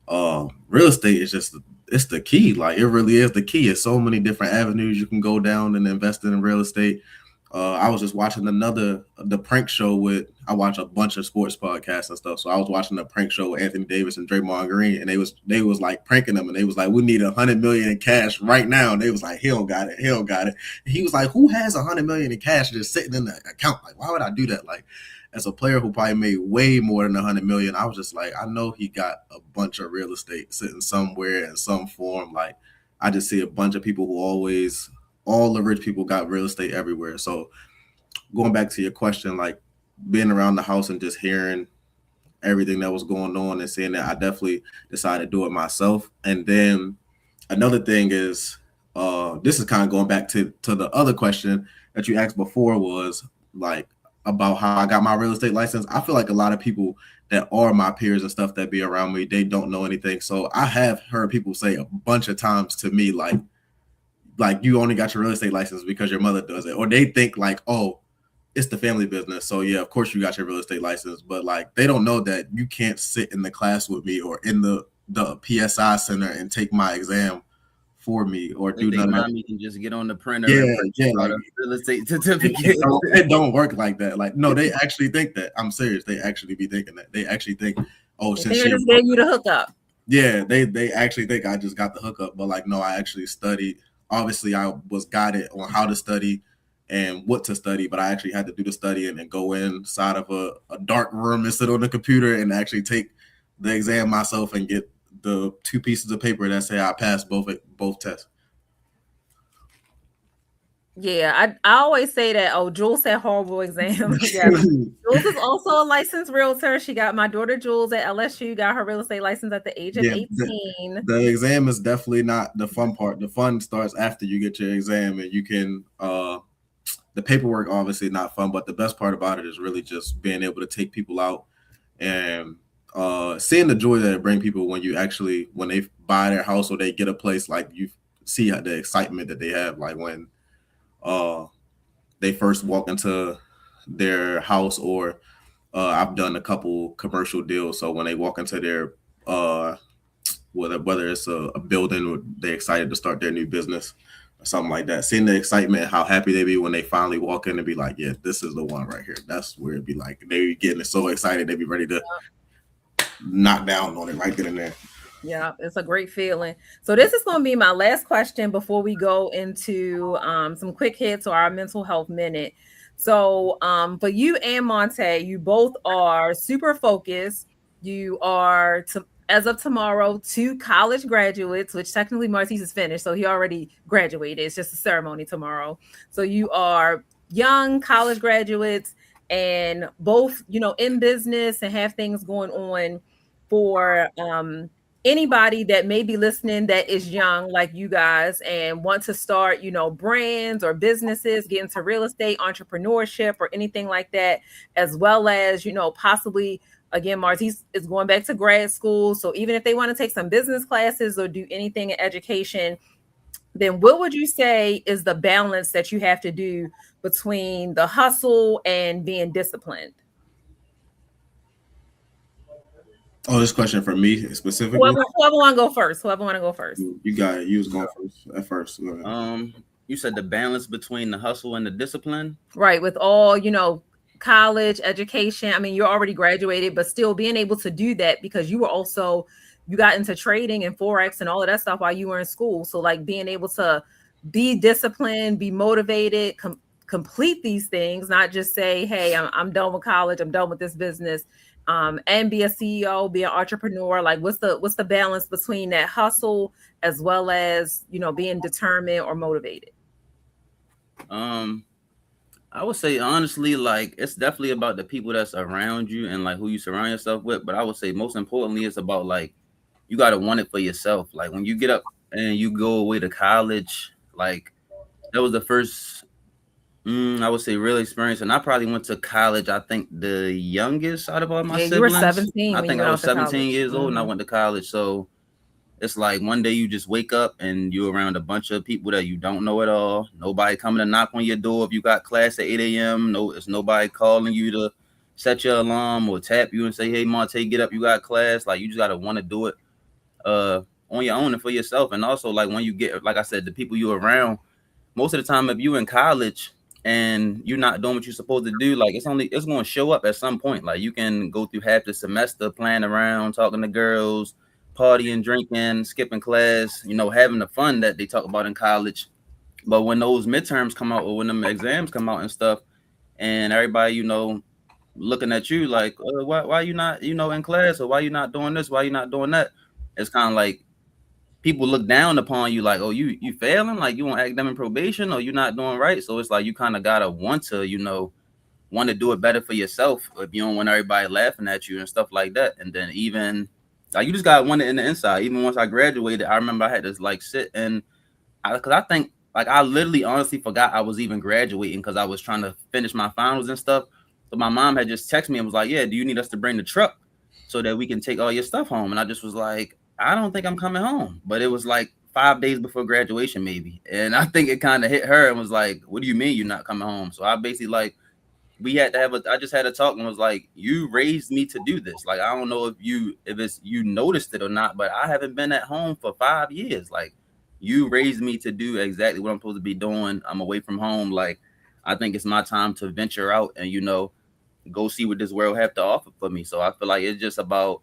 real estate is just, it's the key. Like, it really is the key. It's so many different avenues you can go down and invest in real estate. I was just watching the prank show I watch a bunch of sports podcasts and stuff. So I was watching the prank show with Anthony Davis and Draymond Green, and they was like pranking them, and they was like, we need $100 million in cash right now. And they was like, he don't got it. And he was like, who has $100 million in cash just sitting in the account? Like, why would I do that? Like, as a player who probably made way more than $100 million, I was just like, I know he got a bunch of real estate sitting somewhere in some form. Like, I just see a bunch of people who all the rich people got real estate everywhere. So going back to your question, like, being around the house and just hearing everything that was going on and seeing that, I definitely decided to do it myself. And then another thing is, this is kind of going back to the other question that you asked before, was like about how I got my real estate license. I feel like a lot of people that are my peers and stuff that be around me, they don't know anything. So I have heard people say a bunch of times to me, like you only got your real estate license because your mother does it, or they think like, oh, it's the family business, so yeah, of course you got your real estate license. But like, they don't know that you can't sit in the class with me or in the PSI center and take my exam for me, or do nothing. Mommy can just get on the printer and print like, a real estate certificate. It don't work like that. Like, no, they actually think that. I'm serious. They actually be thinking that. They actually think, oh, since they just gave you the hookup. Yeah, they actually think I just got the hookup. But like, no, I actually studied. Obviously, I was guided on how to study and what to study, but I actually had to do the studying and go inside of a dark room and sit on the computer and actually take the exam myself and get the 2 pieces of paper that say I passed both tests. Yeah, I always say that. Oh, Jules said horrible exams. Yeah, Jules is also a licensed realtor. She got my daughter Jules at LSU, got her real estate license at the age of 18. The exam is definitely not the fun part. The fun starts after you get your exam, and you can the paperwork obviously not fun, but the best part about it is really just being able to take people out and seeing the joy that it brings people when they buy their house or they get a place. Like, you see how the excitement that they have, like when they first walk into their house, or I've done a couple commercial deals, so when they walk into their uh, whether it's a building or they're excited to start their new business or something like that, seeing the excitement, how happy they be when they finally walk in and be like, yeah, this is the one right here. That's where it'd be like they be getting so excited they be ready to knock down on it right then and there. Yeah, it's a great feeling. So this is going to be my last question before we go into some quick hits or our mental health minute. So for you and Monte, you both are super focused. You are as of tomorrow, two college graduates, which technically Maurtice is finished, so he already graduated. It's just a ceremony tomorrow. So you are young college graduates and both, in business and have things going on for anybody that may be listening that is young like you guys and want to start, brands or businesses, get into real estate, entrepreneurship, or anything like that, as well as, possibly, again, Maurtice is going back to grad school. So even if they want to take some business classes or do anything in education, then what would you say is the balance that you have to do between the hustle and being disciplined? Oh, this question for me specifically. Whoever want to go first. Whoever want to go first. You got it. You was going first at first. You said the balance between the hustle and the discipline. Right. With all, college education. I mean, you're already graduated, but still being able to do that because you got into trading and Forex and all of that stuff while you were in school. So like being able to be disciplined, be motivated, complete these things, not just say, hey, I'm done with college. I'm done with this business. And be a CEO, be an entrepreneur. Like what's the balance between that hustle as well as, being determined or motivated? I would say honestly, like it's definitely about the people that's around you and like who you surround yourself with. But I would say most importantly, it's about like you gotta want it for yourself. Like when you get up and you go away to college, like that was the first I would say real experience. And I probably went to college, I think the youngest out of all my siblings. You were 17. I think I was 17 years old and I went to college. So it's like one day you just wake up and you're around a bunch of people that you don't know at all. Nobody coming to knock on your door if you got class at 8 a.m. No, it's nobody calling you to set your alarm or tap you and say, hey, Monte, get up, you got class. Like you just gotta want to do it on your own and for yourself. And also like when you get, like I said, the people you're around, most of the time if you in college and you're not doing what you're supposed to do, like it's going to show up at some point. Like you can go through half the semester playing around, talking to girls, partying, drinking, skipping class, having the fun that they talk about in college. But when those midterms come out or when them exams come out and stuff, and everybody, looking at you like, why you not, in class, or why you not doing this, why you not doing that? It's kind of like people look down upon you like, oh, you failing, like you on academic probation or you not doing right. So it's like you kind of gotta want to, want to do it better for yourself if you don't want everybody laughing at you and stuff like that. And then even like you just gotta want it in the inside. Even once I graduated, I remember I had to like sit and because I think like I literally honestly forgot I was even graduating because I was trying to finish my finals and stuff. So my mom had just texted me and was like, yeah, do you need us to bring the truck so that we can take all your stuff home? And I just was like, I don't think I'm coming home. But it was like 5 days before graduation, maybe. And I think it kind of hit her and was like, what do you mean you're not coming home? So I basically like, I just had a talk and was like, you raised me to do this. Like, I don't know if you noticed it or not, but I haven't been at home for 5 years. Like, you raised me to do exactly what I'm supposed to be doing. I'm away from home. Like, I think it's my time to venture out and, go see what this world have to offer for me. So I feel like it's just about,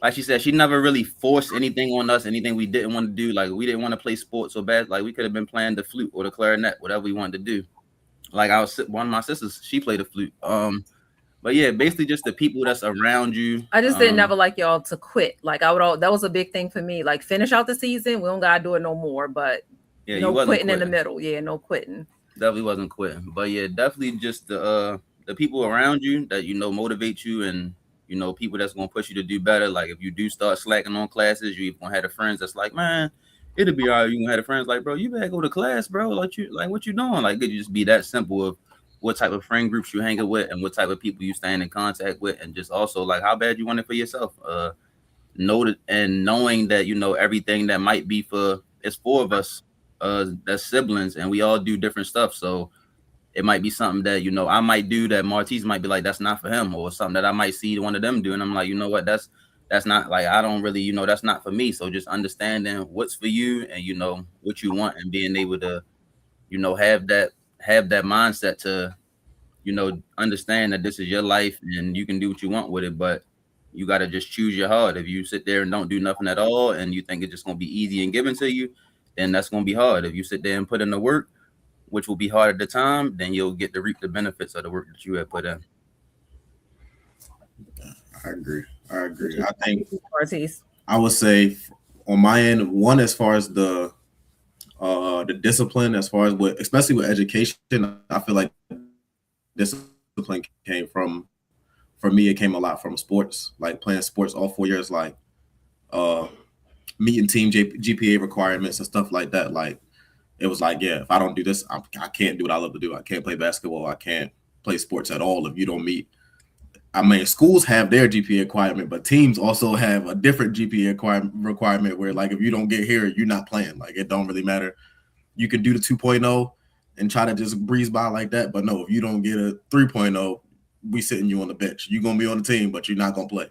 like she said, she never really forced anything on us, anything we didn't want to do. Like we didn't want to play sports so bad. Like we could have been playing the flute or the clarinet, whatever we wanted to do. Like one of my sisters, she played the flute. But yeah, basically just the people that's around you. I just didn't never like y'all to quit. Like that was a big thing for me. Like finish out the season. We don't gotta do it no more. But yeah, no quitting in the middle. Yeah, no quitting. Definitely wasn't quitting. But yeah, definitely just the people around you that motivate you and people that's gonna push you to do better. Like if you do start slacking on classes, you gonna have the friends that's like, man, it'll be all right. You gonna have the friends like, bro, you better go to class, bro. Like what you doing? Like it just be that simple of what type of friend groups you hanging with and what type of people you staying in contact with, and just also like how bad you want it for yourself. Knowing that everything that might be it's 4 of us, that's siblings, and we all do different stuff. So it might be something that, you know, I might do that Maurtice might be like, that's not for him, or something that I might see one of them do. And I'm like, you know what, that's not like, I don't really, you know, that's not for me. So just understanding what's for you and, you know, what you want, and being able to, you know, have that mindset to, you know, understand that this is your life and you can do what you want with it, but you got to just choose your heart. If you sit there and don't do nothing at all and you think it's just going to be easy and given to you, then that's going to be hard. If you sit there and put in the work, which will be hard at the time, then you'll get to reap the benefits of the work that you have put in. I agree. I think Maurtice. I would say on my end, one, as far as the discipline, as far as with, especially with education, I feel like discipline came from, for me, it came a lot from sports, like playing sports all 4 years, like uh meeting team GPA requirements and stuff like that. Like, it was like, yeah, if I don't do this, I can't do what I love to do. I can't play basketball. I can't play sports at all if you don't meet. I mean, schools have their GPA requirement, but teams also have a different GPA requirement where, like, if you don't get here, you're not playing. Like, it don't really matter. You can do the 2.0 and try to just breeze by like that. But no, if you don't get a 3.0, we sitting you on the bench. You're going to be on the team, but you're not going to play.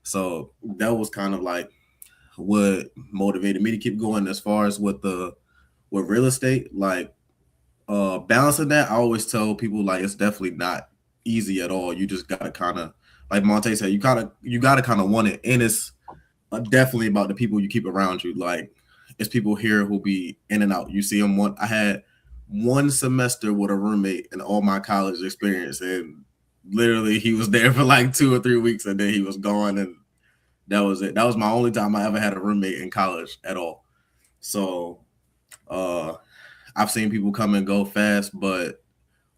So that was kind of like what motivated me to keep going. As far as with real estate, like balancing that, I always tell people, like, it's definitely not easy at all. You just gotta kind of, like Monte said, you gotta kind of want it, and it's definitely about the people you keep around you. Like, it's people here who be in and out. You see them I had one semester with a roommate in all my college experience, and literally he was there for like 2 or 3 weeks, and then he was gone, and that was it. That was my only time I ever had a roommate in college at all. So I've seen people come and go fast, but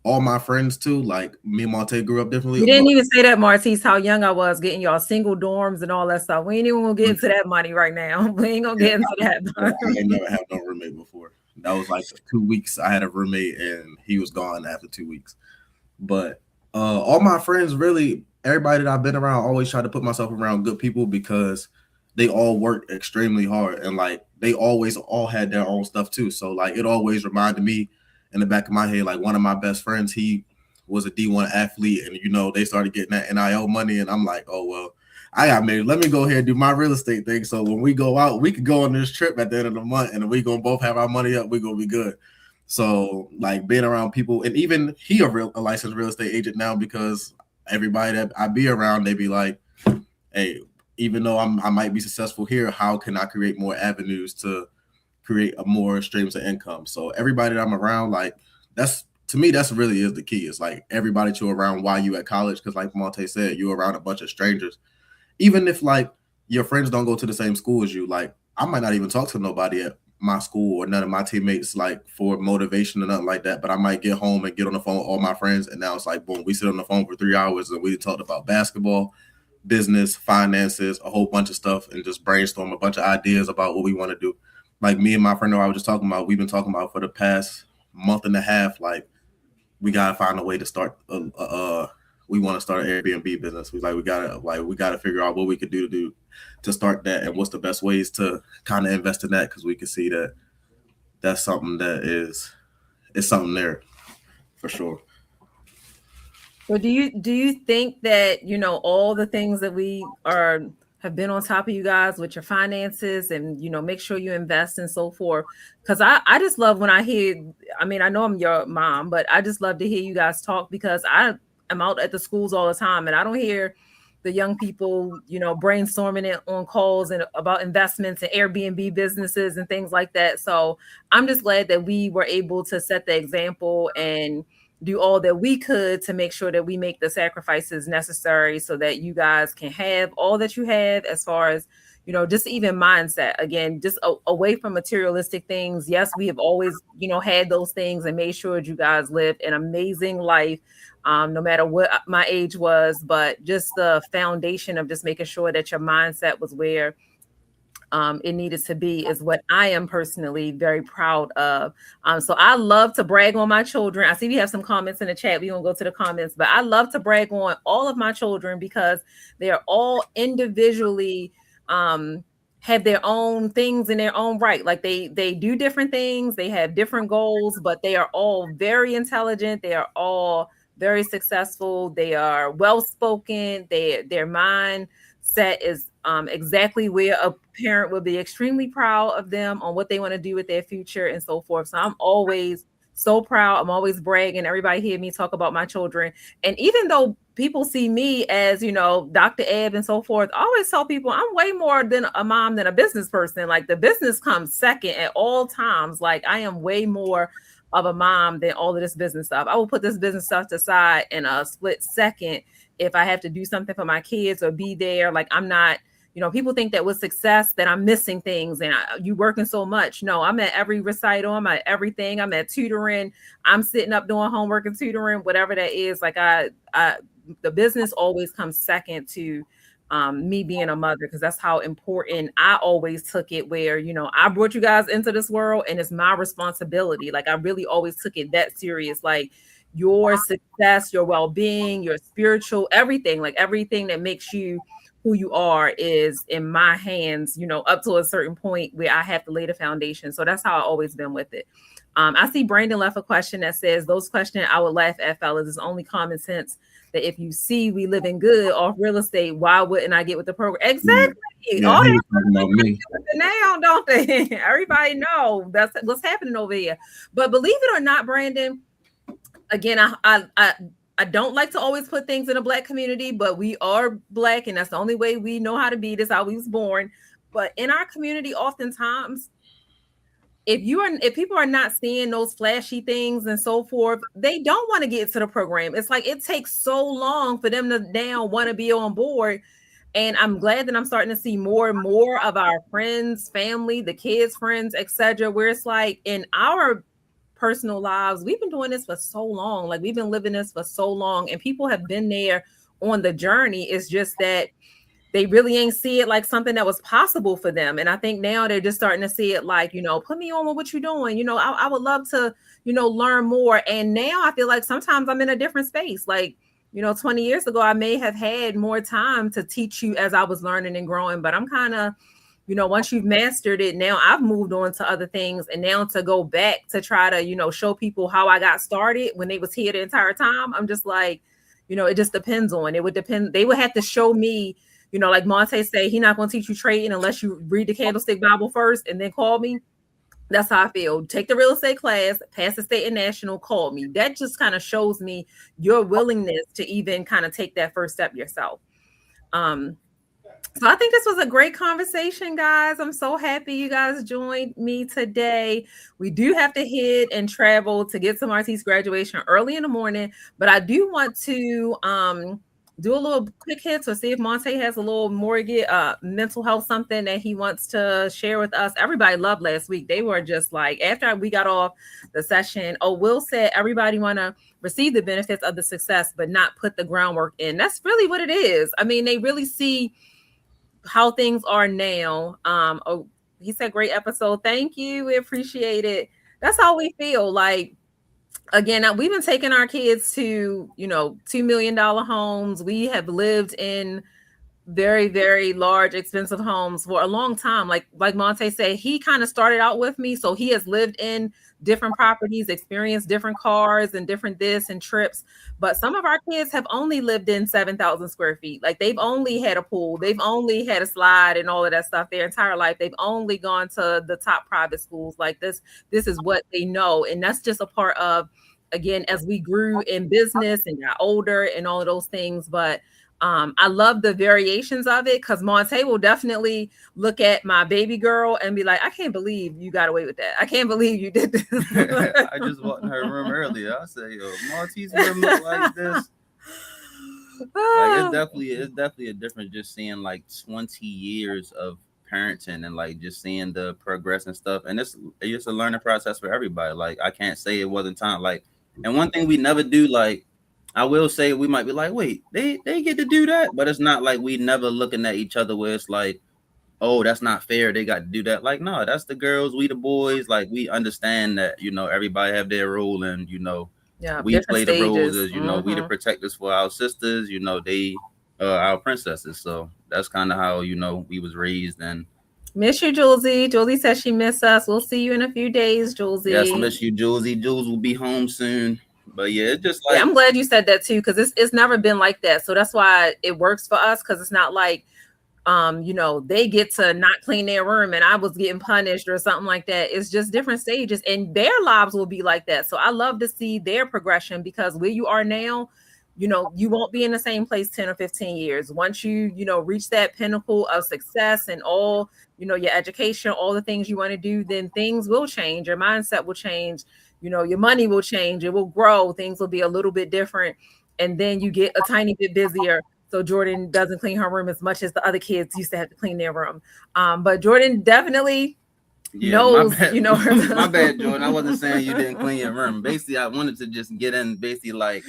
all my friends too, like me and Monte grew up differently. You didn't even say that, Maurtice, how young I was getting y'all single dorms and all that stuff. We ain't even gonna get into that money right now. We ain't gonna get into that. I ain't never had no roommate before. That was like 2 weeks. I had a roommate and he was gone after 2 weeks. But all my friends, really, everybody that I've been around, always try to put myself around good people because they all work extremely hard, and like they always all had their own stuff too. So like it always reminded me in the back of my head, like one of my best friends, he was a D1 athlete, and you know they started getting that NIL money, and I'm like, oh well, I got married. Let me go ahead and do my real estate thing. So when we go out, we could go on this trip at the end of the month, and we gonna both have our money up. We gonna be good. So like being around people, and even he a licensed real estate agent now, because everybody that I be around, they be like, hey, even though I might be successful here, how can I create more avenues to create a more streams of income? So everybody that I'm around, like that's, to me, that's really is the key. It's like everybody that you're around while you at college, because like Monte said, you're around a bunch of strangers. Even if like your friends don't go to the same school as you, like I might not even talk to nobody at my school or none of my teammates like for motivation or nothing like that, but I might get home and get on the phone with all my friends, and now it's like boom, we sit on the phone for 3 hours and we talked about basketball, business, finances, a whole bunch of stuff, and just brainstorm a bunch of ideas about what we want to do. Like me and my friend who I was just talking about, we've been talking about for the past month and a half, like we gotta find a way to start we want to start an Airbnb business. We gotta figure out what we could do to start that, and what's the best ways to kind of invest in that, because we can see that that's something that is something there for sure. So do you think that, you know, all the things that we have been on top of you guys with your finances, and, you know, make sure you invest and so forth? Because I just love when I hear, I mean, I know I'm your mom, but I just love to hear you guys talk, because I am out at the schools all the time, and I don't hear the young people, you know, brainstorming it on calls and about investments and Airbnb businesses and things like that. So I'm just glad that we were able to set the example and do all that we could to make sure that we make the sacrifices necessary so that you guys can have all that you have, as far as, you know, just even mindset, again, just away from materialistic things. Yes, we have always, you know, had those things and made sure you guys lived an amazing life, no matter what my age was, but just the foundation of just making sure that your mindset was where it needed to be is what I am personally very proud of. So I love to brag on my children. I see we have some comments in the chat. We're going to go to the comments, but I love to brag on all of my children because they are all individually have their own things in their own right. Like they do different things, they have different goals, but they are all very intelligent. They are all very successful. They are well spoken. Their mindset is exactly where a parent would be extremely proud of them on what they want to do with their future and so forth. So I'm always so proud. I'm always bragging. Everybody hear me talk about my children. And even though people see me as, Dr. Ebb and so forth, I always tell people I'm way more than a mom than a business person. Like the business comes second at all times. Like I am way more of a mom than all of this business stuff. I will put this business stuff aside in a split second if I have to do something for my kids or be there. Like I'm not, people think that with success that I'm missing things and you working so much. No, I'm at every recital, I'm at everything. I'm at tutoring. I'm sitting up doing homework and tutoring, whatever that is. Like the business always comes second to me being a mother, because that's how important I always took it, where, I brought you guys into this world and it's my responsibility. Like I really always took it that serious. Like your success, your well-being, your spiritual, everything, like everything that makes you who you are is in my hands, up to a certain point where I have to lay the foundation. So that's how I've always been with it. I see Brandon left a question that says, those questions I would laugh at, fellas. It's only common sense that if you see we living good off real estate, why wouldn't I get with the program? Exactly. Yeah, All he that was talking about me. now, don't they? Everybody know that's what's happening over here. But believe it or not, Brandon, again, I don't like to always put things in a Black community, but we are Black, and that's the only way we know how to be. This is how we was born. But in our community, oftentimes, if people are not seeing those flashy things and so forth, they don't want to get to the program. It's like it takes so long for them to now want to be on board. And I'm glad that I'm starting to see more and more of our friends, family, the kids' friends, etc., where it's like in our personal lives, we've been doing this for so long. Like we've been living this for so long, and people have been there on the journey. It's just that they really ain't see it like something that was possible for them. And I think now they're just starting to see it like, put me on with what you're doing. I would love to, learn more. And now I feel like sometimes I'm in a different space. Like, 20 years ago, I may have had more time to teach you as I was learning and growing, but I'm kind of, once you've mastered it, now I've moved on to other things. And now to go back to try to, show people how I got started when they was here the entire time, I'm just like, it just depends on, it would depend. They would have to show me, like Maurtice say, he's not going to teach you trading unless you read the Candlestick Bible first and then call me. That's how I feel. Take the real estate class, pass the state and national, call me. That just kind of shows me your willingness to even kind of take that first step yourself. So I think this was a great conversation, guys. I'm so happy you guys joined me today. We do have to hit and travel to get to Maurtice graduation early in the morning, but I do want to do a little quick hits or see if Monte has a little more mental health, something that he wants to share with us. Everybody loved last week. They were just like, after we got off the session, Will said everybody want to receive the benefits of the success, but not put the groundwork in. That's really what it is. I mean, they really see how things are now. He said, great episode. Thank you. We appreciate it. That's how we feel. Like, again, we've been taking our kids to, $2 million homes. We have lived in very, very large, expensive homes for a long time. Like Monte said, he kind of started out with me. So he has lived in different properties, experienced different cars and different this and trips. But some of our kids have only lived in 7,000 square feet. Like they've only had a pool. They've only had a slide and all of that stuff their entire life. They've only gone to the top private schools. Like this is what they know. And that's just a part of, again, as we grew in business and got older and all of those things. But I love the variations of it, because Monte will definitely look at my baby girl and be like, I can't believe you got away with that. I can't believe you did this. I just walked in her room earlier. I said, yo, Monty's room look like this. Like, it's definitely a difference just seeing like 20 years of parenting and like just seeing the progress and stuff. And it's a learning process for everybody. Like, I can't say it wasn't time. Like, and one thing we never do, like, I will say we might be like, wait, they get to do that, but it's not like we never looking at each other where it's like, oh, that's not fair. They got to do that. Like, no, that's the girls, we the boys. Like, we understand that, everybody have their role, and we play the roles as we the protectors for our sisters. They our princesses. So that's kind of how we was raised, and Miss you, Julesy. Julesy says she miss us. We'll see you in a few days, Yes, Julesy. miss you, Julesy. Jules will be home soon. But yeah, it's just Yeah, like, I'm glad you said that too, because it's never been like that. So that's why it works for us, because it's not like they get to not clean their room and I was getting punished or something like that. It's just different stages and their lives will be like that. So I love to see their progression, because where you are now, you won't be in the same place 10 or 15 years. Once reach that pinnacle of success and all, your education, all the things you want to do, then things will change. Your mindset will change. Your money will change. It will grow. Things will be a little bit different. And then you get a tiny bit busier, so Jordan doesn't clean her room as much as the other kids used to have to clean their room. But Jordan definitely yeah, my knows, bad. My bad, Jordan. I wasn't saying you didn't her. clean your room. Basically, I wanted to just get in, basically, like,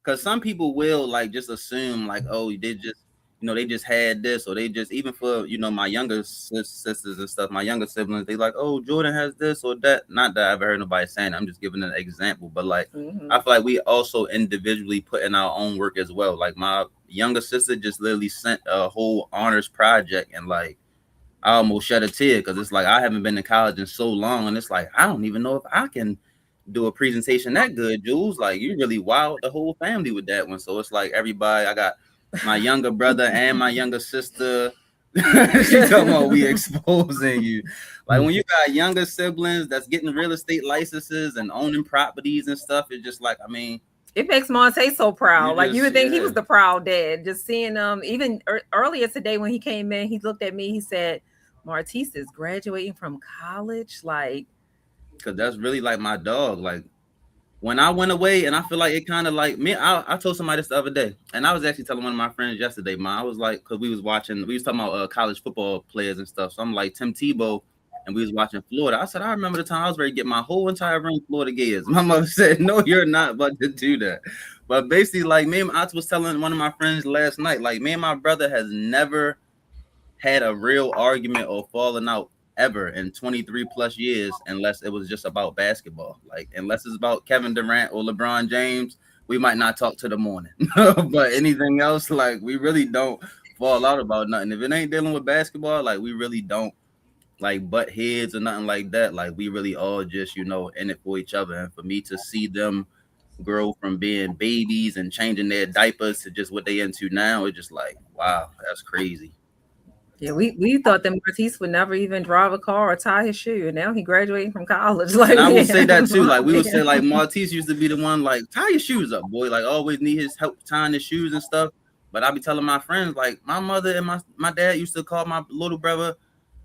because some people will like just assume like, oh, they just they just had this, or they just, even for my younger sisters and stuff, my younger siblings, they like, oh, Jordan has this or that. Not that I've ever heard nobody saying it. I'm just giving an example, but like, I feel like we also individually put in our own work as well. Like my younger sister just literally sent a whole honors project, and like I almost shed a tear, because it's like I haven't been to college in so long, and it's like I don't even know if I can do a presentation that good, Jules. Like you really wowed the whole family with that one. So it's like everybody. I got my younger brother and my younger sister. She talking about we exposing you. Like when you got younger siblings that's getting real estate licenses and owning properties and stuff, it's just like, I mean, It makes Monte so proud. Like you would think he was yeah. the proud dad. Just seeing even earlier today when he came in, he looked at me. He said, "Maurtice is graduating from college." Like, Because that's really like my dog. Like when I went away, and I feel like it kind of like me. I told somebody this the other day, and I was actually telling one of my friends yesterday. I was like, because we was talking about college football players and stuff. So I'm like Tim Tebow, and we was watching Florida. I said, I remember the time I was ready to get my whole entire room Florida Gators. My mother said, no, you're not about to do that. But basically, like me, I was telling one of my friends last night, like me and my brother has never had a real argument or falling out ever in 23 plus years, unless it was just about basketball. Like unless it's about Kevin Durant or LeBron James, we might not talk to the morning. But anything else, like we really don't fall out about nothing. If it ain't dealing with basketball, like we really don't like butt heads or nothing like that. Like we really all just in it for each other. And for me to see them grow from being babies and changing their diapers to just what they into now, it's just like, wow, that's crazy. yeah, we thought that Maurtice would never even drive a car or tie his shoe, and now he graduating from college. Like, And I will man, say that too. Like we would say, man. like Maurtice used to be the one, like, tie your shoes up, boy. Like always need his help tying his shoes and stuff. But I be telling my friends, like my mother and my dad used to call my little brother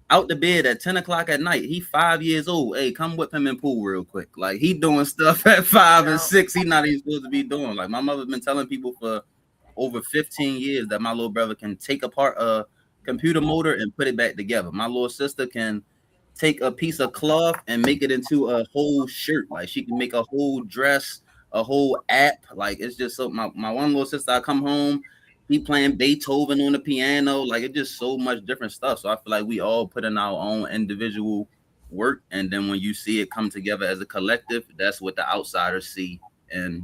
out the bed at 10 o'clock at night. He 5 years old. Hey, come whip him in pool real quick. Like he doing stuff at 5 and 6. He not even supposed to be doing. Like my mother's been telling people for over 15 years that my little brother can take apart a computer motor and put it back together. My little sister can take a piece of cloth and make it into a whole shirt. Like she can make a whole dress, a whole app. Like it's just so my one little sister, I come home, he playing Beethoven on the piano. Like it's just so much different stuff. So I feel like we all put in our own individual work. And then when you see it come together as a collective, that's what the outsiders see. And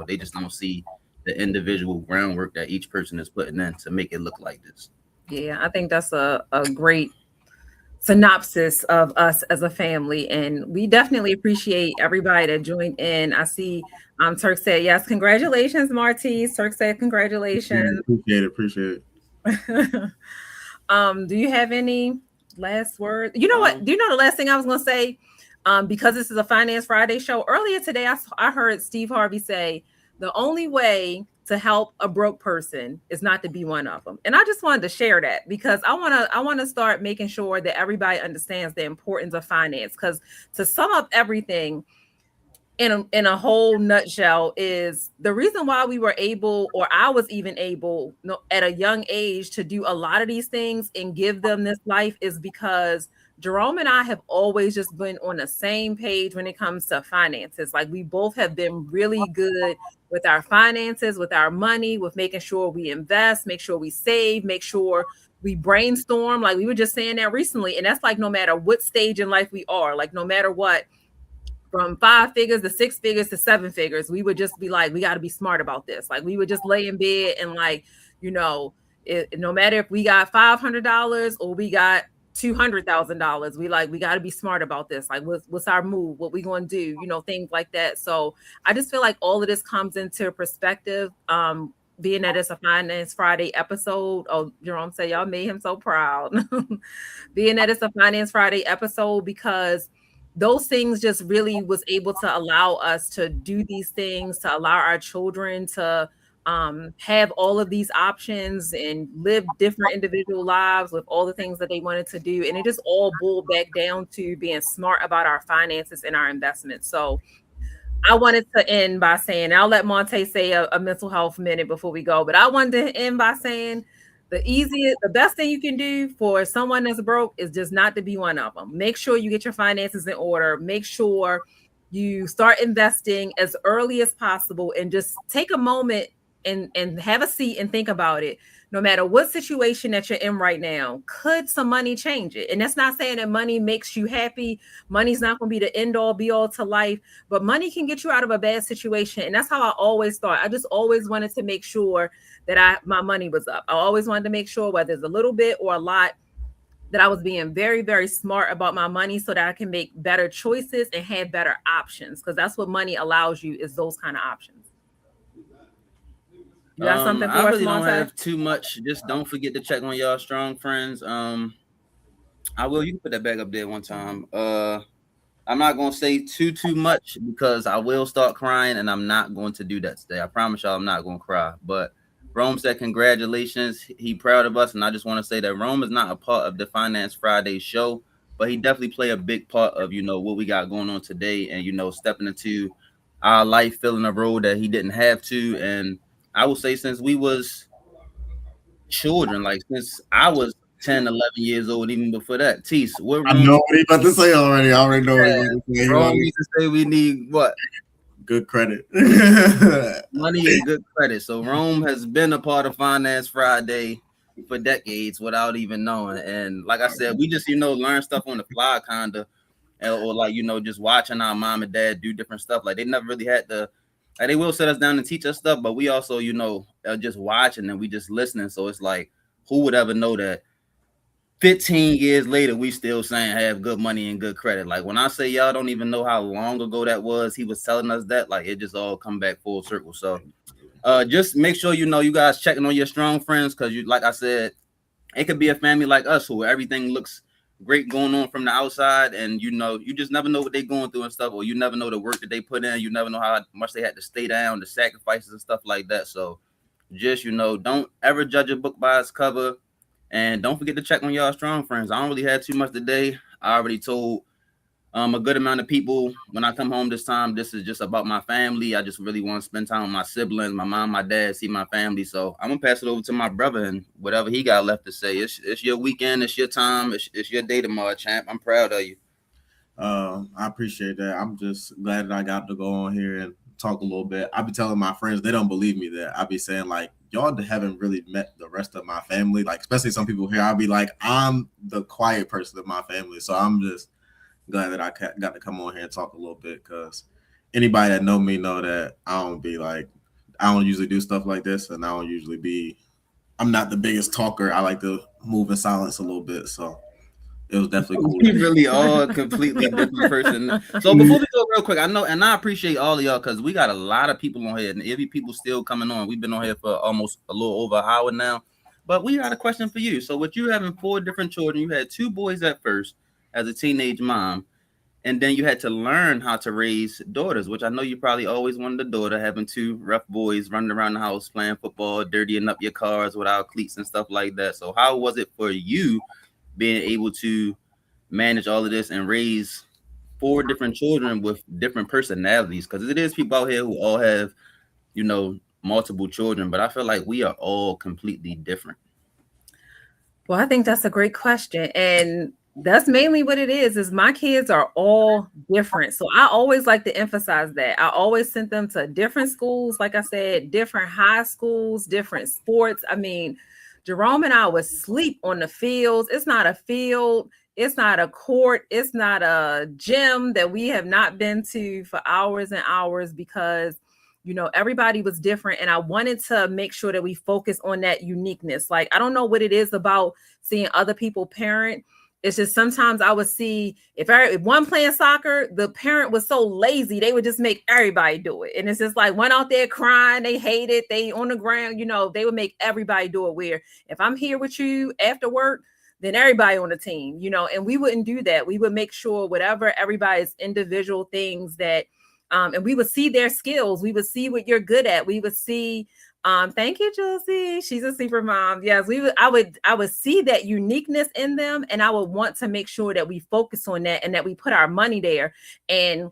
they just don't see the individual groundwork that each person is putting in to make it look like this. Yeah, I think that's a great synopsis of us as a family, and we definitely appreciate everybody that joined in. I see Turk said yes, congratulations, Maurtice. Turk said congratulations. Appreciate Do you have any last words? You know what? Do you know the last thing I was going to say? Because this is a Finance Friday show. Earlier today, I heard Steve Harvey say the only way to help a broke person is not to be one of them. And I just wanted to share that because I want to start making sure that everybody understands the importance of finance. Because to sum up everything in a whole nutshell is the reason why we were able, or I was even able at a young age to do a lot of these things and give them this life is because Jerome and I have always just been on the same page when it comes to finances. Like we both have been really good with our finances, with our money, with making sure we invest, make sure we save, make sure we brainstorm. Like we were just saying that recently. And that's like no matter what stage in life we are, like no matter what, from 5 figures to 6 figures to 7 figures, we would just be like, we got to be smart about this. Like we would just lay in bed and like, no matter if we got $500 or we got $200,000. We got to be smart about this. Like, what's our move? What we going to do? Things like that. So I just feel like all of this comes into perspective. Being that it's a Finance Friday episode. Oh, Jerome said y'all made him so proud. Being that it's a Finance Friday episode, because those things just really was able to allow us to do these things, to allow our children to have all of these options and live different individual lives with all the things that they wanted to do. And it just all boiled back down to being smart about our finances and our investments. So I wanted to end by saying, I'll let Monte say a mental health minute before we go, but I wanted to end by saying the best thing you can do for someone that's broke is just not to be one of them. Make sure you get your finances in order. Make sure you start investing as early as possible, and just take a moment and have a seat and think about it. No matter what situation that you're in right now, could some money change it? And that's not saying that money makes you happy. Money's not going to be the end all be all to life, but money can get you out of a bad situation. And that's how I always thought. I just always wanted to make sure that my money was up. I always wanted to make sure, whether it's a little bit or a lot, that I was being very, very smart about my money so that I can make better choices and have better options. Because that's what money allows you, is those kind of options. You got something for I us, really don't Monte? have too much. Just don't forget to check on y'all strong friends. I will. You can put that back up there one time. I'm not gonna say too much because I will start crying, and I'm not going to do that today. I promise y'all, I'm not gonna cry. But Rome said, "Congratulations, he proud of us," and I just want to say that Rome is not a part of the Finance Friday show, but he definitely play a big part of what we got going on today, and stepping into our life, filling a role that he didn't have to. And I would say since we was children, like since I was 10, 11 years old, even before that. Tease, what I room? know what he about to say already. I already know what he about to say. Rome needs to say we need what? Good credit. Money and good credit. So Rome has been a part of Finance Friday for decades without even knowing. And like I said, we just, learn stuff on the fly kind of, or like, just watching our mom and dad do different stuff. Like they never really had to, like they will sit us down and teach us stuff, but we also, just watching and we just listening. So it's like, who would ever know that 15 years later, we still saying have good money and good credit. Like when I say y'all don't even know how long ago that was, he was telling us that, like it just all come back full circle. So just make sure you guys checking on your strong friends, because like I said, it could be a family like us who everything looks great going on from the outside, and you just never know what they're going through and stuff, or you never know the work that they put in. You never know how much they had to stay down, the sacrifices and stuff like that. So just don't ever judge a book by its cover. And don't forget to check on y'all strong friends. I don't really have too much today. I already told a good amount of people when I come home this time, this is just about my family. I just really want to spend time with my siblings, my mom, my dad, see my family. So I'm going to pass it over to my brother and whatever he got left to say. It's your weekend. It's your time. It's your day tomorrow, champ. I'm proud of you. I appreciate that. I'm just glad that I got to go on here and talk a little bit. I be telling my friends, they don't believe me that I be saying like, y'all haven't really met the rest of my family. Like, especially some people here, I'll be like, I'm the quiet person of my family. So I'm just glad that I got to come on here and talk a little bit, because anybody that know me know that I don't usually do stuff like this, and I'm not the biggest talker. I like to move in silence a little bit. So it was definitely cool. We really are a completely different person. So before we go real quick, I know, and I appreciate all of y'all, because we got a lot of people on here, and every people still coming on. We've been on here for almost a little over an hour now, but we got a question for you. So with you having 4 different children, you had 2 boys at first as a teenage mom, and then you had to learn how to raise daughters, which I know you probably always wanted a daughter, having 2 rough boys running around the house, playing football, dirtying up your cars without cleats and stuff like that. So how was it for you being able to manage all of this and raise 4 different children with different personalities? Because it is people out here who all have, multiple children, but I feel like we are all completely different. Well, I think that's a great question. And that's mainly what it is my kids are all different. So I always like to emphasize that. I always sent them to different schools, like I said, different high schools, different sports. I mean, Jerome and I would sleep on the fields. It's not a field, it's not a court, it's not a gym that we have not been to for hours and hours, because everybody was different. And I wanted to make sure that we focus on that uniqueness. Like, I don't know what it is about seeing other people parent It's just sometimes I would see if one playing soccer, the parent was so lazy, they would just make everybody do it. And it's just like one out there crying, they hate it, they on the ground, they would make everybody do it. Where if I'm here with you after work, then everybody on the team, and we wouldn't do that. We would make sure whatever everybody's individual things that, and we would see their skills. We would see what you're good at. We would see, thank you, Josie. She's a super mom. Yes, I would see that uniqueness in them, and I would want to make sure that we focus on that and that we put our money there. And,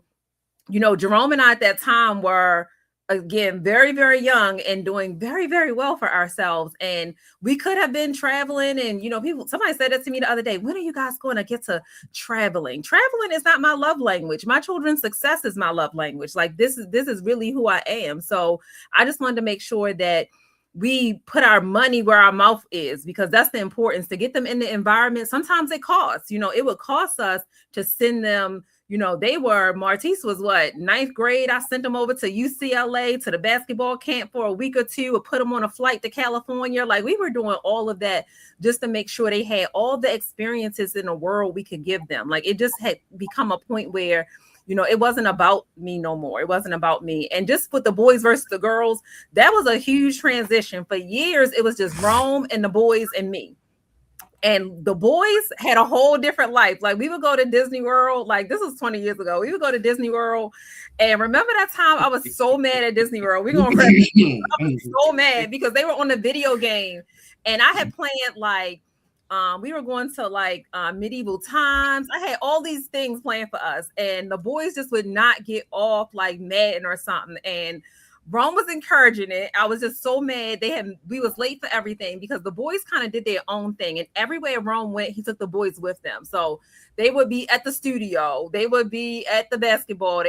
Jerome and I at that time were, again, very, very young and doing very, very well for ourselves. And we could have been traveling. And, somebody said that to me the other day, when are you guys going to get to traveling? Traveling is not my love language. My children's success is my love language. Like this is really who I am. So I just wanted to make sure that we put our money where our mouth is, because that's the importance, to get them in the environment. Sometimes it costs, it would cost us to send them. Maurtice was what, 9th grade. I sent them over to UCLA to the basketball camp for a week or two, or put them on a flight to California. Like, we were doing all of that just to make sure they had all the experiences in the world we could give them. Like, it just had become a point where, it wasn't about me no more. It wasn't about me. And just with the boys versus the girls, that was a huge transition. For years, it was just Rome and the boys and me. And the boys had a whole different life. Like, we would go to Disney World. Like, this was 20 years ago. We would go to Disney World. And remember that time I was so mad at Disney World. I was so mad because they were on the video game. And I had planned, like, we were going to medieval times. I had all these things planned for us. And the boys just would not get off like Madden or something. And Rome was encouraging it. I was just so mad. We was late for everything because the boys kind of did their own thing. And everywhere Rome went, he took the boys with them. So they would be at the studio. They would be at the basketball.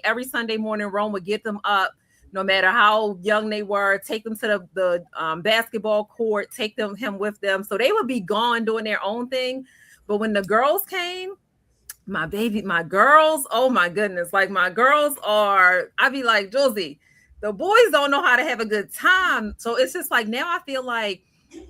Every Sunday morning, Rome would get them up, no matter how young they were, take them to the basketball court, take him with them. So they would be gone doing their own thing. But when the girls came, my girls, oh my goodness. Like, my girls I'd be like, Josie, the boys don't know how to have a good time. So it's just like, now I feel like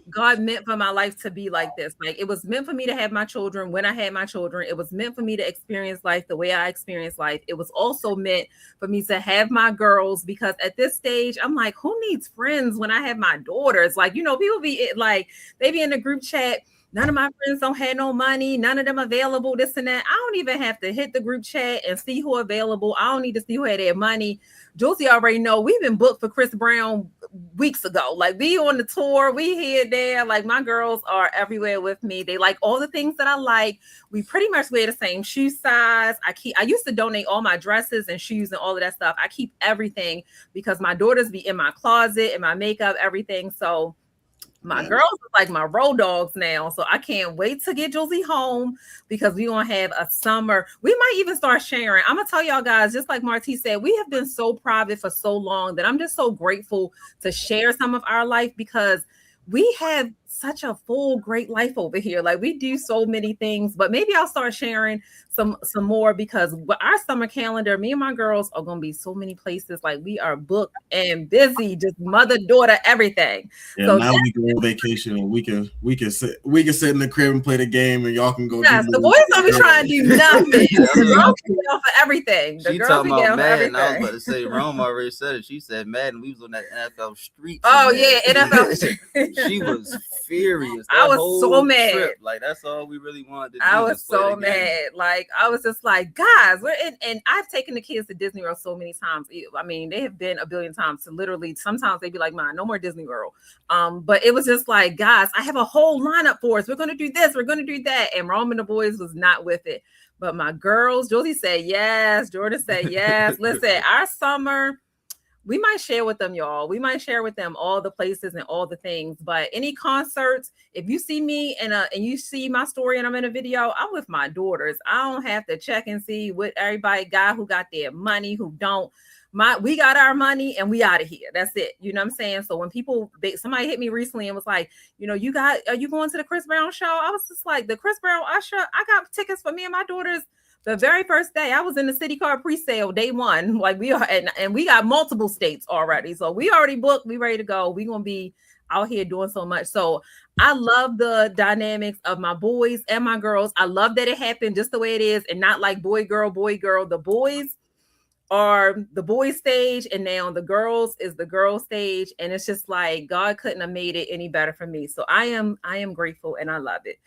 God meant for my life to be like this. Like, it was meant for me to have my children when I had my children. It was meant for me to experience life the way I experienced life. It was also meant for me to have my girls, because at this stage, I'm like, who needs friends when I have my daughters? Like, people be like, they be in the group chat. None of my friends don't have no money. None of them available, this and that. I don't even have to hit the group chat and see who available. I don't need to see who had their money. Josie already know we've been booked for Chris Brown weeks ago. Like, we on the tour, we here, there. Like, my girls are everywhere with me. They like all the things that I like. We pretty much wear the same shoe size. I used to donate all my dresses and shoes and all of that stuff. I keep everything because my daughters be in my closet and my makeup, everything. So my girls are like my road dogs now. So I can't wait to get Josie home, because we're going to have a summer. We might even start sharing. I'm going to tell y'all guys, just like Maurtice said, we have been so private for so long that I'm just so grateful to share some of our life, because we have such a full, great life over here. Like, we do so many things, but maybe I'll start sharing some more, because our summer calendar, me and my girls are going to be so many places. Like, we are booked and busy, just mother, daughter, everything. Yeah, so now we go on vacation and we can sit in the crib and play the game, and y'all can go. Yes, the boys don't be trying to do nothing. The girls be down for everything. She talking about Madden. I was about to say, Rome already said it. She said Madden. We was on that NFL Street. Oh yeah, NFL. She was furious. I was so mad. Trip, like, that's all we really wanted to do. I was so mad. Like, I was just like, guys, we're in. And I've taken the kids to Disney World so many times. I mean, they have been a billion times. To literally, sometimes they'd be like, "Mom, no more Disney World." But it was just like, guys, I have a whole lineup for us. We're going to do this. We're going to do that. And Rome and the boys was not with it. But my girls, Josie said yes. Jordan said yes. Listen, our summer, we might share with them, y'all. We might share with them all the places and all the things. But any concerts, if you see me and you see my story and I'm in a video, I'm with my daughters. I don't have to check and see what everybody got, who got their money, who don't. We got our money and we out of here. That's it. You know what I'm saying? So when somebody hit me recently and was like, are you going to the Chris Brown show? I was just like, the Chris Brown Usher, I got tickets for me and my daughters. The very first day I was in the city card pre-sale, day one. Like, we are, and we got multiple states already. So we already booked, we ready to go. We're going to be out here doing so much. So I love the dynamics of my boys and my girls. I love that it happened just the way it is and not like boy, girl, boy, girl. The boys are the boy stage, and now the girls is the girl stage, and it's just like God couldn't have made it any better for me. So I am grateful and I love it.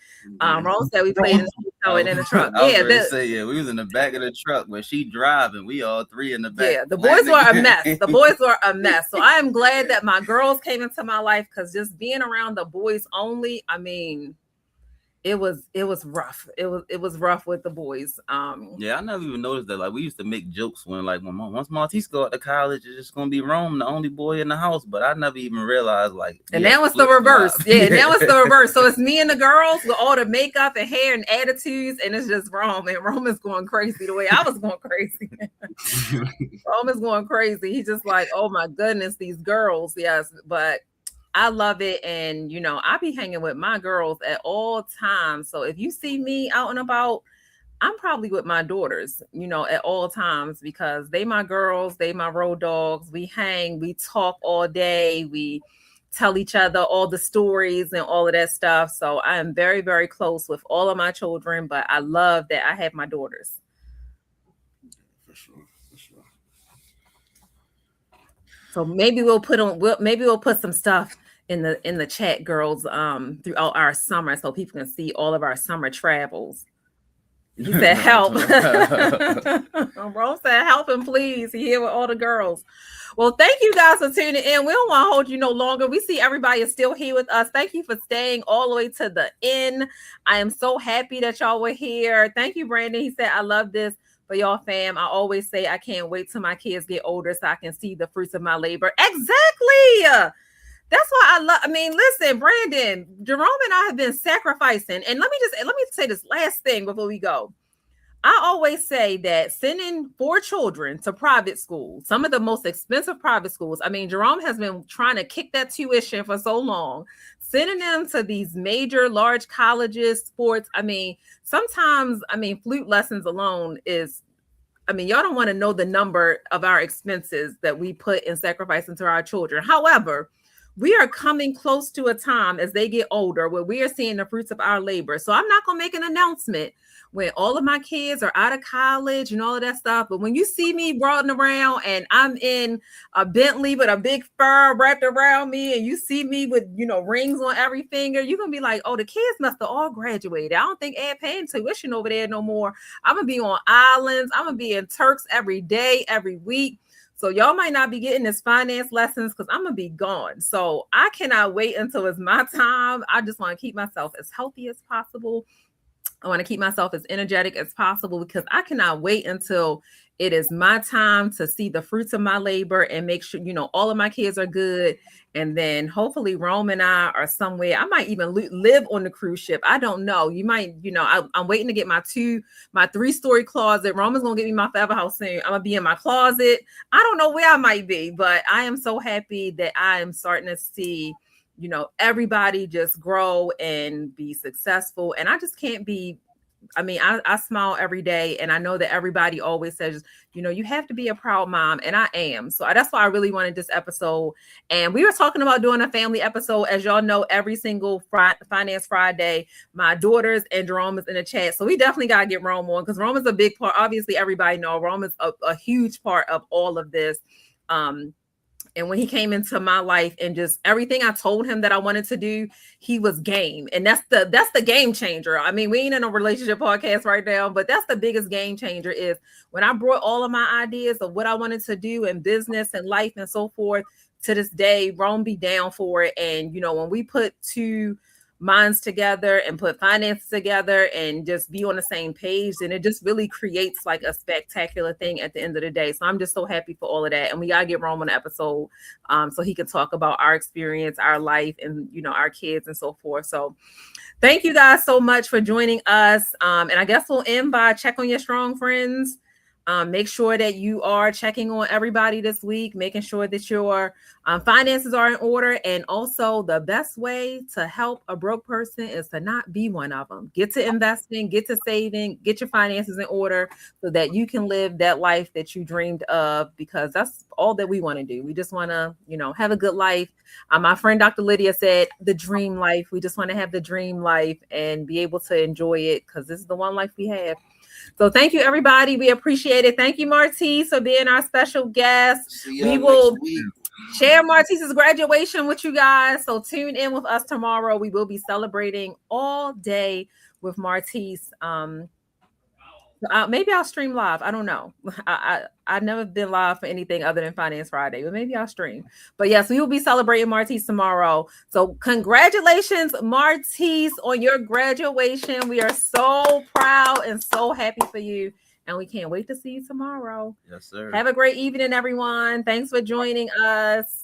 Rose said we played in the truck. I was Yeah, ready to say, yeah, we was in the back of the truck, but she driving. We all three in the back. Yeah, the boys were a mess. The boys were a mess. So I am glad that my girls came into my life, because just being around the boys only, I mean, it was rough. It was rough with the boys. Yeah, I never even noticed that. Like, we used to make jokes when once Maurtice go out to college, it's just gonna be Rome, the only boy in the house. But I never even realized, like, and now it's the reverse. Yeah, now it's the reverse. So it's me and the girls with all the makeup and hair and attitudes, and it's just Rome. And Rome is going crazy the way I was going crazy. Rome is going crazy. He's just like, oh my goodness, these girls. Yes, but I love it. And, I be hanging with my girls at all times. So if you see me out and about, I'm probably with my daughters, at all times, because they my girls, they my road dogs. We hang, we talk all day. We tell each other all the stories and all of that stuff. So I am very, very close with all of my children, but I love that I have my daughters. For sure. So maybe we'll put some stuff in the chat, girls, throughout our summer, so people can see all of our summer travels. He said help. Rose said help him, please. He here with all the girls. Well, thank you guys for tuning in. We don't want to hold you no longer. We see everybody is still here with us. Thank you for staying all the way to the end. I am so happy that y'all were here. Thank you, Brandon. He said, I love this. For y'all, fam, I always say I can't wait till my kids get older so I can see the fruits of my labor. Exactly. That's why listen, Brandon, Jerome and I have been sacrificing. And let me say this last thing before we go. I always say that sending 4 children to private schools, some of the most expensive private schools. I mean, Jerome has been trying to kick that tuition for so long. Sending them to these major, large colleges, sports. Sometimes, flute lessons alone is, y'all don't want to know the number of our expenses that we put in sacrificing to our children. However, we are coming close to a time as they get older where we are seeing the fruits of our labor. So I'm not going to make an announcement when all of my kids are out of college and all of that stuff. But when you see me rolling around and I'm in a Bentley with a big fur wrapped around me, and you see me with, rings on every finger, you're going to be like, oh, the kids must have all graduated. I don't think they're paying tuition over there no more. I'm going to be on islands. I'm going to be in Turks every day, every week. So y'all might not be getting this finance lessons because I'm going to be gone. So I cannot wait until it's my time. I just want to keep myself as healthy as possible. I want to keep myself as energetic as possible, because I cannot wait until it is my time to see the fruits of my labor and make sure, all of my kids are good. And then hopefully Rome and I are somewhere. I might even live on the cruise ship. I don't know. You might, I'm waiting to get my 3-story closet. Roman's going to get me my forever house soon. I'm going to be in my closet. I don't know where I might be, but I am so happy that I am starting to see everybody just grow and be successful. And I just can't be, I smile every day, and I know that everybody always says, you have to be a proud mom, and I am. So that's why I really wanted this episode. And we were talking about doing a family episode. As y'all know, every single Finance Friday, my daughters and Jerome is in the chat. So we definitely got to get Rome on, because Rome is a big part. Obviously, everybody know Rome is a huge part of all of this. And when he came into my life and just everything I told him that I wanted to do, he was game. And that's the game changer. We ain't in a relationship podcast right now, but that's the biggest game changer, is when I brought all of my ideas of what I wanted to do in business and life and so forth. To this day, Rome be down for it. And, when we put 2 minds together and put finances together and just be on the same page, and it just really creates like a spectacular thing at the end of the day. So I'm just so happy for all of that. And we gotta get Rome on the episode so he can talk about our experience, our life, and our kids and so forth. So thank you guys so much for joining us. And I guess we'll end by check on your strong friends. Make sure that you are checking on everybody this week, making sure that your finances are in order. And also, the best way to help a broke person is to not be one of them. Get to investing, get to saving, get your finances in order so that you can live that life that you dreamed of, because that's all that we want to do. We just want to, have a good life. My friend Dr. Lydia said the dream life. We just want to have the dream life and be able to enjoy it, because this is the one life we have. So thank you, everybody. We appreciate it. Thank you, Maurtice, for being our special guest. We will share Maurtice's graduation with you guys. So tune in with us tomorrow. We will be celebrating all day with Maurtice. Maybe I'll stream live. I don't know. I've never been live for anything other than Finance Friday, but maybe I'll stream. But yes, we will be celebrating Maurtice tomorrow. So congratulations, Maurtice, on your graduation. We are so proud and so happy for you. And we can't wait to see you tomorrow. Yes, sir. Have a great evening, everyone. Thanks for joining us.